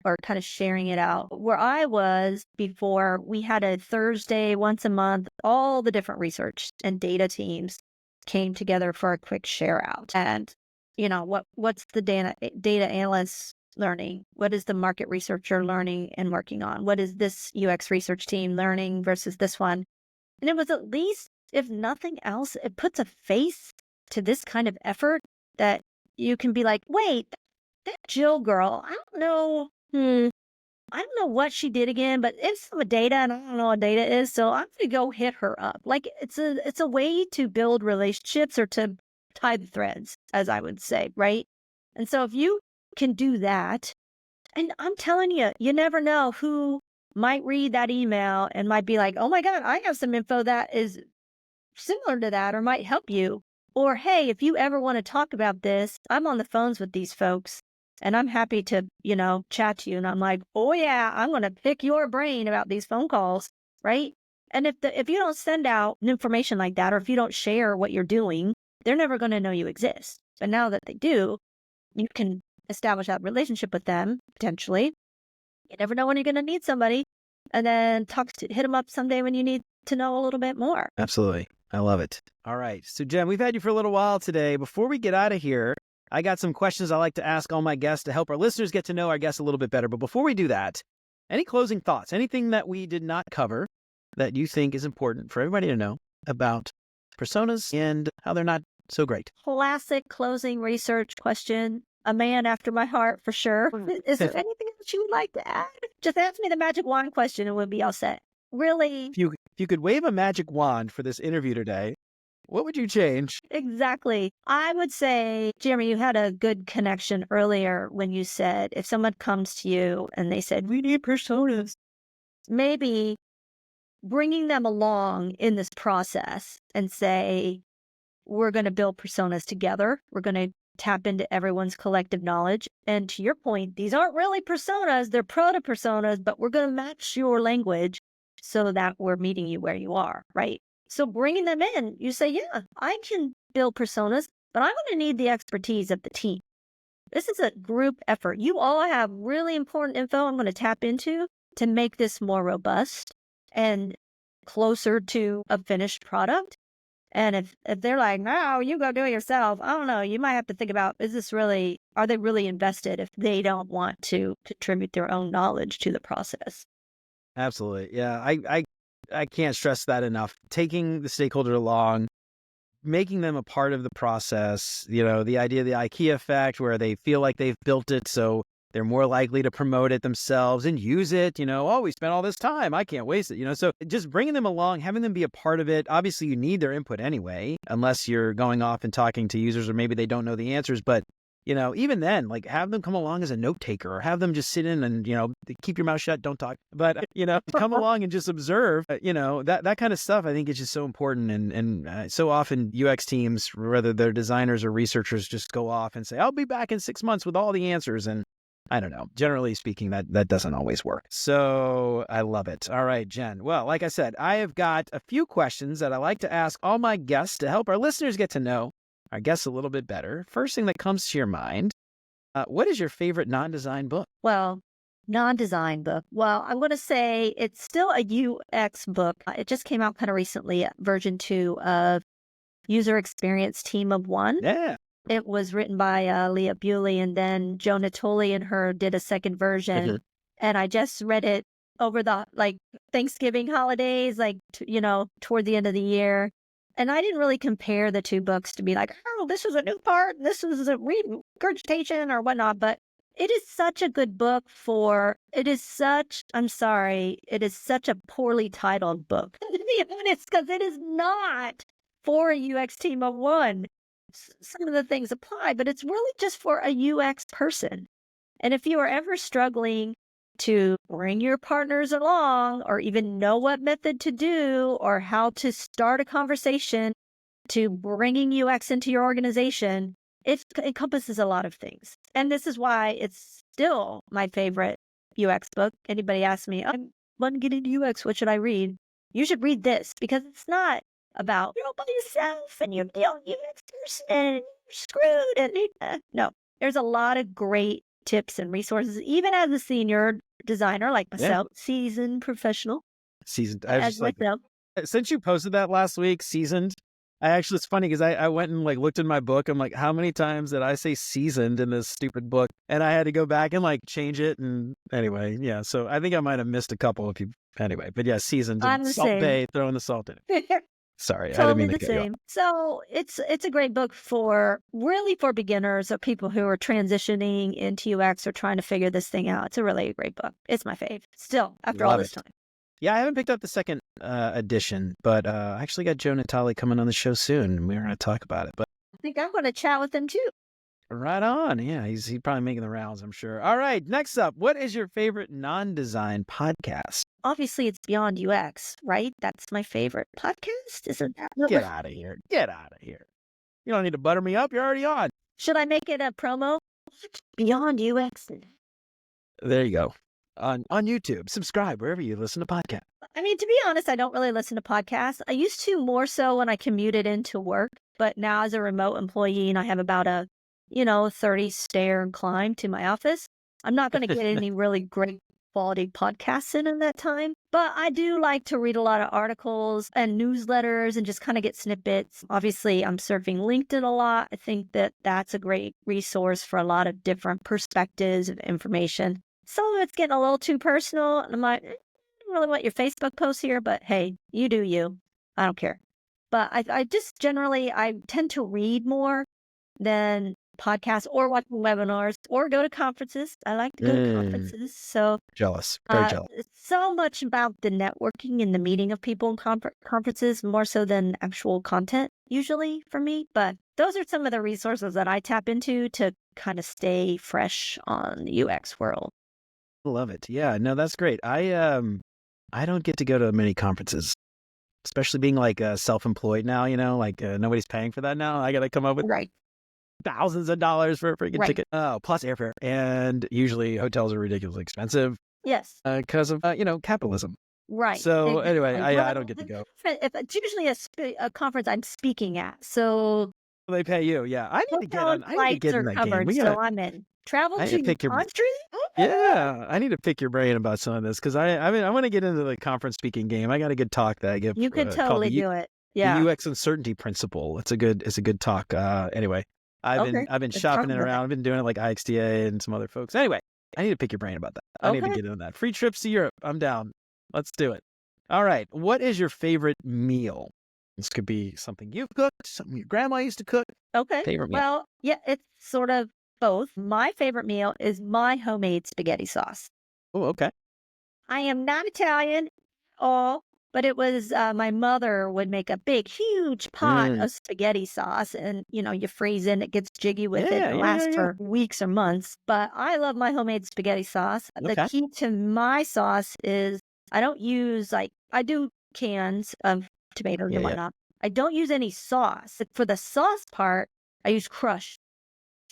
or kind of sharing it out. Where I was before, we had a Thursday once a month, all the different research and data teams came together for a quick share out. And, what's the data analyst learning? What is the market researcher learning and working on? What is this UX research team learning versus this one? And it was, at least, if nothing else, it puts a face to this kind of effort that you can be like, wait, that Jill girl, I don't know. I don't know what she did again, but it's some data and I don't know what data is. So I'm going to go hit her up. Like it's a way to build relationships or to tie the threads, as I would say. Right. And so if you can do that, and I'm telling you, you never know who might read that email and might be like, oh my God, I have some info that is similar to that or might help you. Or, hey, if you ever want to talk about this, I'm on the phones with these folks and I'm happy to, chat to you. And I'm like, oh yeah, I'm going to pick your brain about these phone calls. Right. And if you don't send out information like that, or if you don't share what you're doing, they're never going to know you exist. But now that they do, you can establish that relationship with them, potentially. You never know when you're going to need somebody. And then hit them up someday when you need to know a little bit more. Absolutely. I love it. All right. So Jen, we've had you for a little while today. Before we get out of here, I got some questions I like to ask all my guests to help our listeners get to know our guests a little bit better. But before we do that, any closing thoughts, anything that we did not cover that you think is important for everybody to know about personas and how they're not so great? Classic closing research question. A man after my heart, for sure. Is there anything else you would like to add? Just ask me the magic wand question and we'll be all set. Really? If you could wave a magic wand for this interview today, what would you change? Exactly. I would say, Jeremy, you had a good connection earlier when you said if someone comes to you and they said, we need personas, maybe bringing them along in this process and say, we're going to build personas together. We're going to tap into everyone's collective knowledge. And to your point, these aren't really personas, they're proto-personas, but we're going to match your language so that we're meeting you where you are, right? So bringing them in, you say, yeah, I can build personas, but I'm going to need the expertise of the team. This is a group effort. You all have really important info I'm going to tap into to make this more robust and closer to a finished product. And if they're like, no, you go do it yourself, I don't know, you might have to think about, are they really invested if they don't want to contribute their own knowledge to the process? Absolutely. Yeah. I can't stress that enough. Taking the stakeholder along, making them a part of the process, the idea of the IKEA effect where they feel like they've built it, so they're more likely to promote it themselves and use it. Oh, we spent all this time, I can't waste it. So just bringing them along, having them be a part of it. Obviously, you need their input anyway, unless you're going off and talking to users or maybe they don't know the answers. But even then, like, have them come along as a note taker or have them just sit in and, keep your mouth shut, don't talk. But, come along and just observe, that kind of stuff. I think is just so important. And so often UX teams, whether they're designers or researchers, just go off and say, I'll be back in 6 months with all the answers. And I don't know. Generally speaking, that doesn't always work. So I love it. All right, Jen. Well, like I said, I have got a few questions that I like to ask all my guests to help our listeners get to know our guests a little bit better. First thing that comes to your mind, what is your favorite non-design book? Well, non-design book. Well, I'm going to say it's still a UX book. It just came out kind of recently, version 2 of User Experience Team of One. Yeah. It was written by Leah Bewley, and then Joe Natoli and her did a second version. Mhm. And I just read it over the Thanksgiving holidays, toward the end of the year. And I didn't really compare the two books to be like, oh, this was a new part, and this was a regurgitation or whatnot. But it is such a good book it is such a poorly titled book, to be honest, because it is not for a UX team of one. Some of the things apply, but it's really just for a UX person. And if you are ever struggling to bring your partners along or even know what method to do or how to start a conversation to bringing UX into your organization, it encompasses a lot of things. And this is why it's still my favorite UX book. Anybody asks me, I want to get into UX, what should I read? You should read this because it's not about you're all by yourself and you're the only UX person and you're screwed. And no, there's a lot of great tips and resources, even as a senior designer like myself, seasoned professional. Seasoned. As myself. Since you posted that last week, seasoned, it's funny because I went and looked in my book. I'm like, how many times did I say seasoned in this stupid book? And I had to go back and change it. And anyway, yeah. So I think I might have missed a couple of people. Anyway, but yeah, seasoned. I'm the Salt same. Bay, throwing the salt in it. Sorry, I Totally didn't mean the to cut you off. same. So it's a great book for beginners or people who are transitioning into UX or trying to figure this thing out. It's a really great book. It's my fave. Still, after all Love this it. time. Yeah, I haven't picked up the second edition, but I actually got Joe Natali coming on the show soon, and we're going to talk about it. But I think I'm going to chat with him too. right on. Yeah, he's probably making the rounds, I'm sure. All right, next up, what is your favorite non-design podcast? Obviously, it's Beyond UX, right? That's my favorite podcast. Isn't that? Get out of here. Get out of here. You don't need to butter me up. You're already on. Should I make it a promo? Beyond UX. There you go. On YouTube. Subscribe wherever you listen to podcasts. I mean, to be honest, I don't really listen to podcasts. I used to more so when I commuted into work, but now as a remote employee and I have about a 30 stair climb to my office, I'm not going to get any really great quality podcasts in that time. But I do like to read a lot of articles and newsletters and just kind of get snippets. Obviously, I'm surfing LinkedIn a lot. I think that that's a great resource for a lot of different perspectives of information. Some of it's getting a little too personal. And I'm like, I don't really want your Facebook posts here, but hey, you do you. I don't care. But I just generally, I tend to read more than podcasts or watch webinars or go to conferences. I like to go to conferences. So jealous. Very jealous. it's so much about the networking and the meeting of people in conferences more so than actual content usually for me. But those are some of the resources that I tap into to kind of stay fresh on the UX world. Love it. Yeah, no, that's great. I don't get to go to many conferences, especially being self-employed now, nobody's paying for that now. I got to come up with thousands of dollars for a freaking ticket. Oh, plus airfare. And usually hotels are ridiculously expensive. Yes. Because of, capitalism. Right. So Exactly. anyway, I Well, don't get to go. it's usually a conference I'm speaking at. So They pay you. Yeah. I need to get Hotel and on. I need to flights get in are that game. covered, so I'm in. Travel I need to to pick your country? Yeah, I need to pick your brain about some of this because I want to get into the conference speaking game. I got a good talk that I give You could called totally do it. the Yeah. UX uncertainty principle. It's a good talk. Anyway, Okay. I've been Let's talk shopping it about it. around. I've been doing it like IXDA and some other folks. Anyway, I need to pick your brain about that. I need to Okay. get into that. Free trips to Europe. I'm down. Let's do it. All right. What is your favorite meal? This could be something you've cooked, something your grandma used to cook. Okay. Favorite meal. Well, yeah, it's sort of both. My favorite meal is my homemade spaghetti sauce. Oh, okay. I am not Italian at all, but it was my mother would make a big, huge pot Mm. of spaghetti sauce, and you freeze it, it gets jiggy with it, Yeah, and it yeah, yeah, lasts yeah. for weeks or months. But I love my homemade spaghetti sauce. The Okay. key to my sauce is I don't use I do cans of tomatoes Yeah, and yeah. whatnot. I don't use any sauce. For the sauce part, I use crushed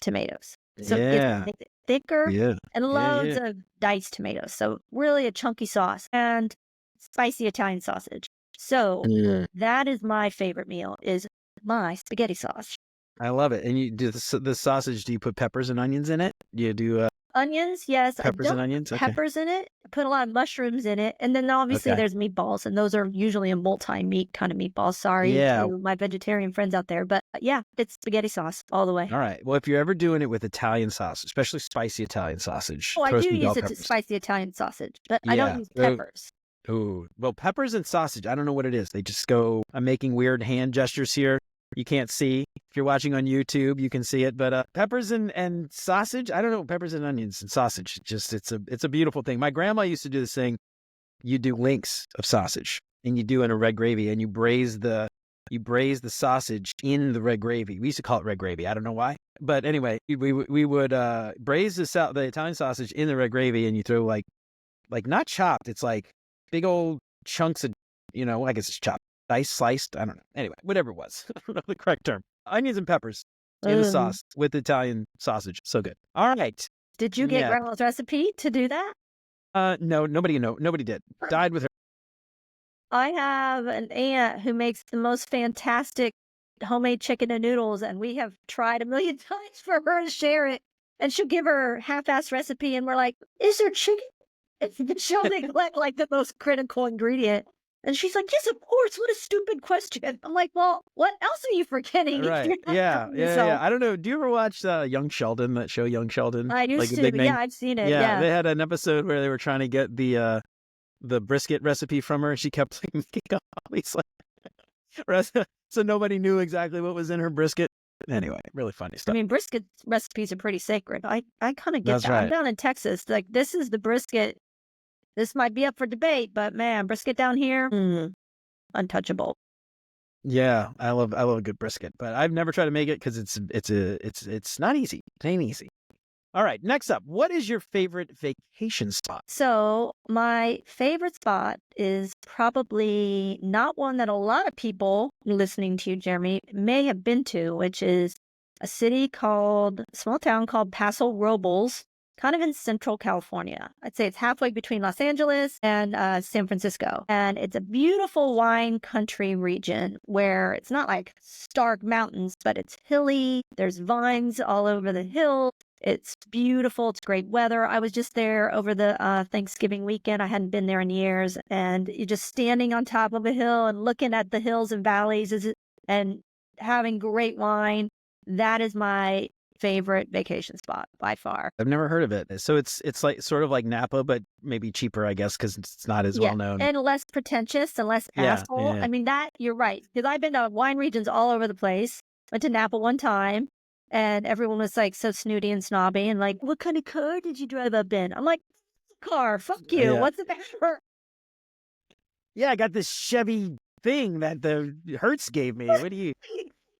tomatoes. So Yeah. it's thicker Yeah. and Yeah, loads yeah. of diced tomatoes. So really a chunky sauce and spicy Italian sausage. So Mm. that is my favorite meal is my spaghetti sauce. I love it. And you do the sausage, do you put peppers and onions in it? You do Onions, yes. I peppers and don't onions? put Okay. peppers in it. I put a lot of mushrooms in it. And then obviously Okay. there's meatballs, and those are usually a multi-meat kind of meatball. Sorry Yeah. to my vegetarian friends out there. But yeah, it's spaghetti sauce all the way. All right. Well, if you're ever doing it with Italian sauce, especially spicy Italian sausage, Oh, I throw do some bell use it to peppers. spice the Italian sausage, but I don't Yeah. use peppers. Ooh. Well, peppers and sausage, I don't know what it is. They just go, I'm making weird hand gestures here. You can't see. If you're watching on YouTube, you can see it. But peppers and sausage, I don't know, peppers and onions and sausage. Just it's a beautiful thing. My grandma used to do this thing. You do links of sausage and you do in a red gravy and you braise the sausage in the red gravy. We used to call it red gravy. I don't know why. But anyway, we would braise the Italian sausage in the red gravy, and you throw like not chopped. It's like big old chunks of, I guess it's chopped, sliced. I don't know. Anyway, whatever it was. I don't know the correct term. Onions and peppers in the sauce with Italian sausage. So good. All right. Did you get Yeah. grandma's recipe to do that? No, nobody did. Died with her. I have an aunt who makes the most fantastic homemade chicken and noodles, and we have tried a million times for her to share it. And she'll give her half-assed recipe, and we're like, "Is there chicken?" And she'll neglect like the most critical ingredient. And she's like, "Yes, of course. What a stupid question." I'm like, "Well, what else are you forgetting? if Right. you're not Yeah. helping Yeah. yourself?" Yeah. I don't know. Do you ever watch Young Sheldon, that show Young Sheldon? I Like used the to. big name? Yeah, I've seen it. Yeah. Yeah. They had an episode where they were trying to get the brisket recipe from her. She kept like making up all these so nobody knew exactly what was in her brisket. Anyway, really funny I stuff. mean, brisket recipes are pretty sacred. I kind of get That's that. I'm right. down in Texas. Like, this is the brisket. This might be up for debate, but man, brisket down here, untouchable. Yeah, I love a good brisket, but I've never tried to make it because it's not easy. It ain't easy. All right, next up, what is your favorite vacation spot? So my favorite spot is probably not one that a lot of people listening to you, Jeremy, may have been to, which is a small town called Paso Robles, kind of in central California. I'd say it's halfway between Los Angeles and San Francisco. And it's a beautiful wine country region where it's not like stark mountains, but it's hilly. There's vines all over the hill. It's beautiful. It's great weather. I was just there over the Thanksgiving weekend. I hadn't been there in years. And you're just standing on top of a hill and looking at the hills and valleys and having great wine. That is my favorite vacation spot by far. I've never heard of it. So it's like sort of like Napa, but maybe cheaper, I guess, because it's not as well known. And less pretentious and less asshole. Yeah. I mean, you're right. Because I've been to wine regions all over the place. Went to Napa one time. And everyone was like so snooty and snobby and like, "What kind of car did you drive up in?" I'm like, "Car, fuck you. Yeah. What's the matter?" Yeah, I got this Chevy thing that the Hertz gave me. What do you?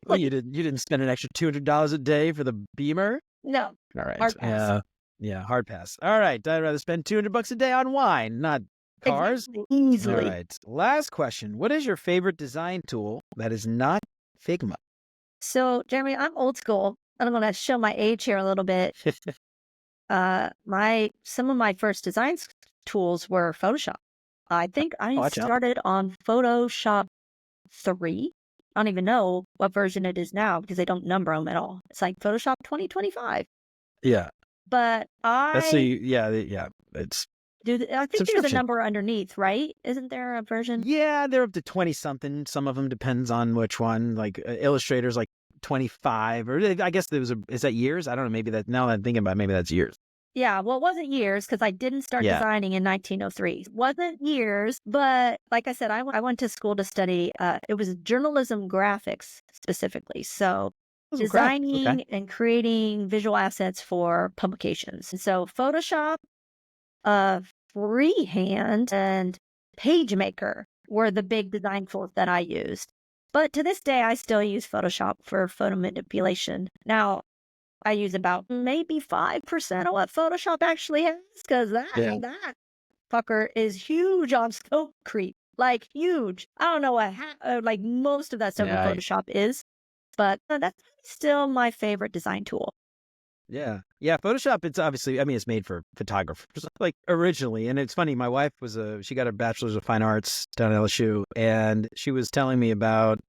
Well, you didn't spend an extra $200 a day for the Beamer? No. All right. Hard pass. Yeah, hard pass. All right. I'd rather spend $200 a day on wine, not cars. Exactly. Easily. All right. Last question. What is your favorite design tool that is not Figma? So, Jeremy, I'm old school. I'm going to show my age here a little bit. Some of my first design tools were Photoshop. I think I Watch out. started on Photoshop 3. I don't even know what version it is now because they don't number them at all. It's like Photoshop 2025. Yeah. But That's I yeah. It's I think there's a subscription. number underneath, right? Isn't there a version? Yeah, they're up to 20 something. Some of them depends on which one. Like Illustrator's like 25, or I guess is that years? I don't know. Maybe that, now that I'm thinking about it, maybe that's years. Yeah, well, it wasn't years because I didn't start Yeah. designing in 1903. Wasn't years, but like I said, I went to school to study, it was journalism graphics specifically. So Those are crap. designing Okay. and creating visual assets for publications. And so Photoshop, freehand, and PageMaker were the big design tools that I used. But to this day, I still use Photoshop for photo manipulation. Now, I use about maybe 5% of what Photoshop actually has because that fucker is huge on scope creep, like huge. I don't know what like most of that stuff in Yeah. Photoshop is, but that's still my favorite design tool. Yeah. Photoshop, it's obviously, I mean, it's made for photographers, like originally. And it's funny, my wife she got a bachelor's of fine arts down at LSU, and she was telling me about,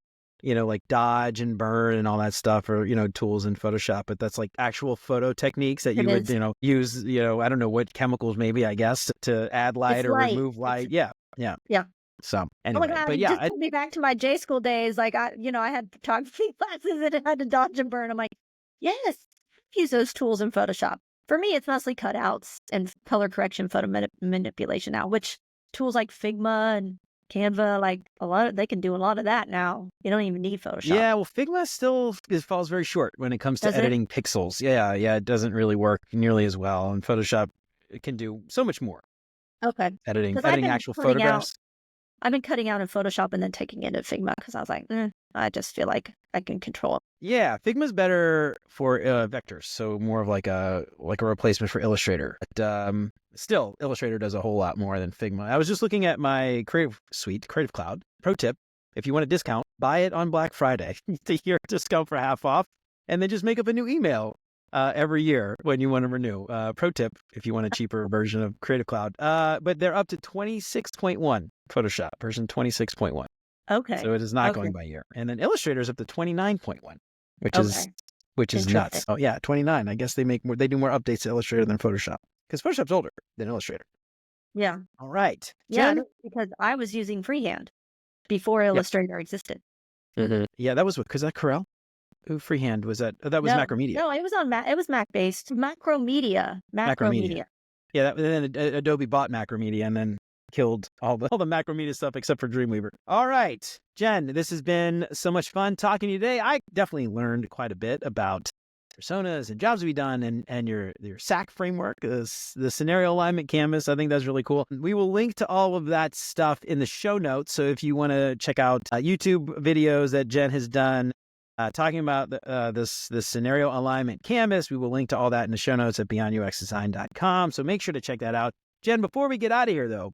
like dodge and burn and all that stuff, or, tools in Photoshop, but that's like actual photo techniques that you would, use, I don't know what chemicals, maybe, I guess, to add light or remove light. Yeah. So anyway, Oh my God, but you yeah, just took me back to my J school days. Like I had photography classes and I had to dodge and burn. I'm like, yes, use those tools in Photoshop. For me, it's mostly cutouts and color correction, photo manipulation now, which tools like Figma and Canva, like they can do a lot of that now. You don't even need Photoshop. Yeah, well, Figma still falls very short when it comes to editing pixels. Yeah, it doesn't really work nearly as well. And Photoshop, it can do so much more. Okay. Editing actual cutting photographs. I've been cutting out in Photoshop and then taking it into Figma because I was like, I just feel like I can control it. Yeah, Figma's better for vectors, so more of like a replacement for Illustrator. But still, Illustrator does a whole lot more than Figma. I was just looking at my Creative Suite, Creative Cloud. Pro tip: if you want a discount, buy it on Black Friday to your discount for half off, and then just make up a new email every year when you want to renew. Pro tip: if you want a cheaper version of Creative Cloud, but they're up to 26.1 Photoshop version 26.1. Okay. So it is not going by year. And then Illustrator is up to 29.1, which is nuts. Oh yeah, 29. I guess they do more updates to Illustrator than Photoshop because Photoshop's older than Illustrator. Yeah. All right. Yeah, Jen? because I was using freehand before Illustrator existed. Mm-hmm. Yeah, that was because that Corel. Who freehand was that? Oh, that was Macromedia. No, it was on It was Mac based. Macromedia. Yeah, then Adobe bought Macromedia and then killed all the Macromedia stuff except for Dreamweaver. All right, Jen, this has been so much fun talking to you today. I definitely learned quite a bit about personas and jobs to be done and your SAC framework, the scenario alignment canvas. I think that's really cool. We will link to all of that stuff in the show notes. So if you want to check out YouTube videos that Jen has done, talking about this scenario alignment canvas, we will link to all that in the show notes at beyonduxdesign.com. So make sure to check that out. Jen, before we get out of here, though,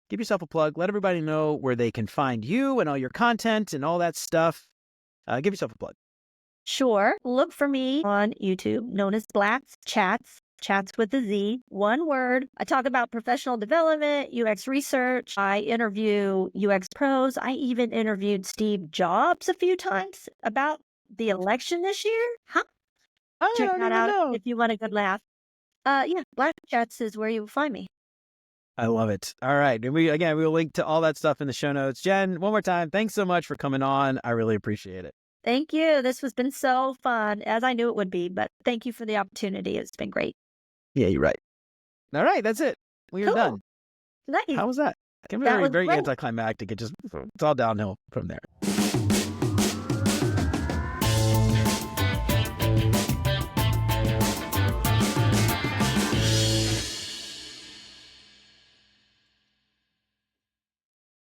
give yourself a plug. Let everybody know where they can find you and all your content and all that stuff. Give yourself a plug. Sure. Look for me on YouTube, known as Blatz Chats with a Z, one word. I talk about professional development, UX research. I interview UX pros. I even interviewed Steve Jobs a few times about the election this year. Check that out if you want a good laugh. Blatz Chats is where you will find me. I love it. All right. And we will link to all that stuff in the show notes. Jen, one more time, thanks so much for coming on. I really appreciate it. Thank you. This has been so fun, as I knew it would be, but thank you for the opportunity. It's been great. Yeah, you're right. All right. That's it. We are done. Nice. How was that? Very anticlimactic. It's all downhill from there.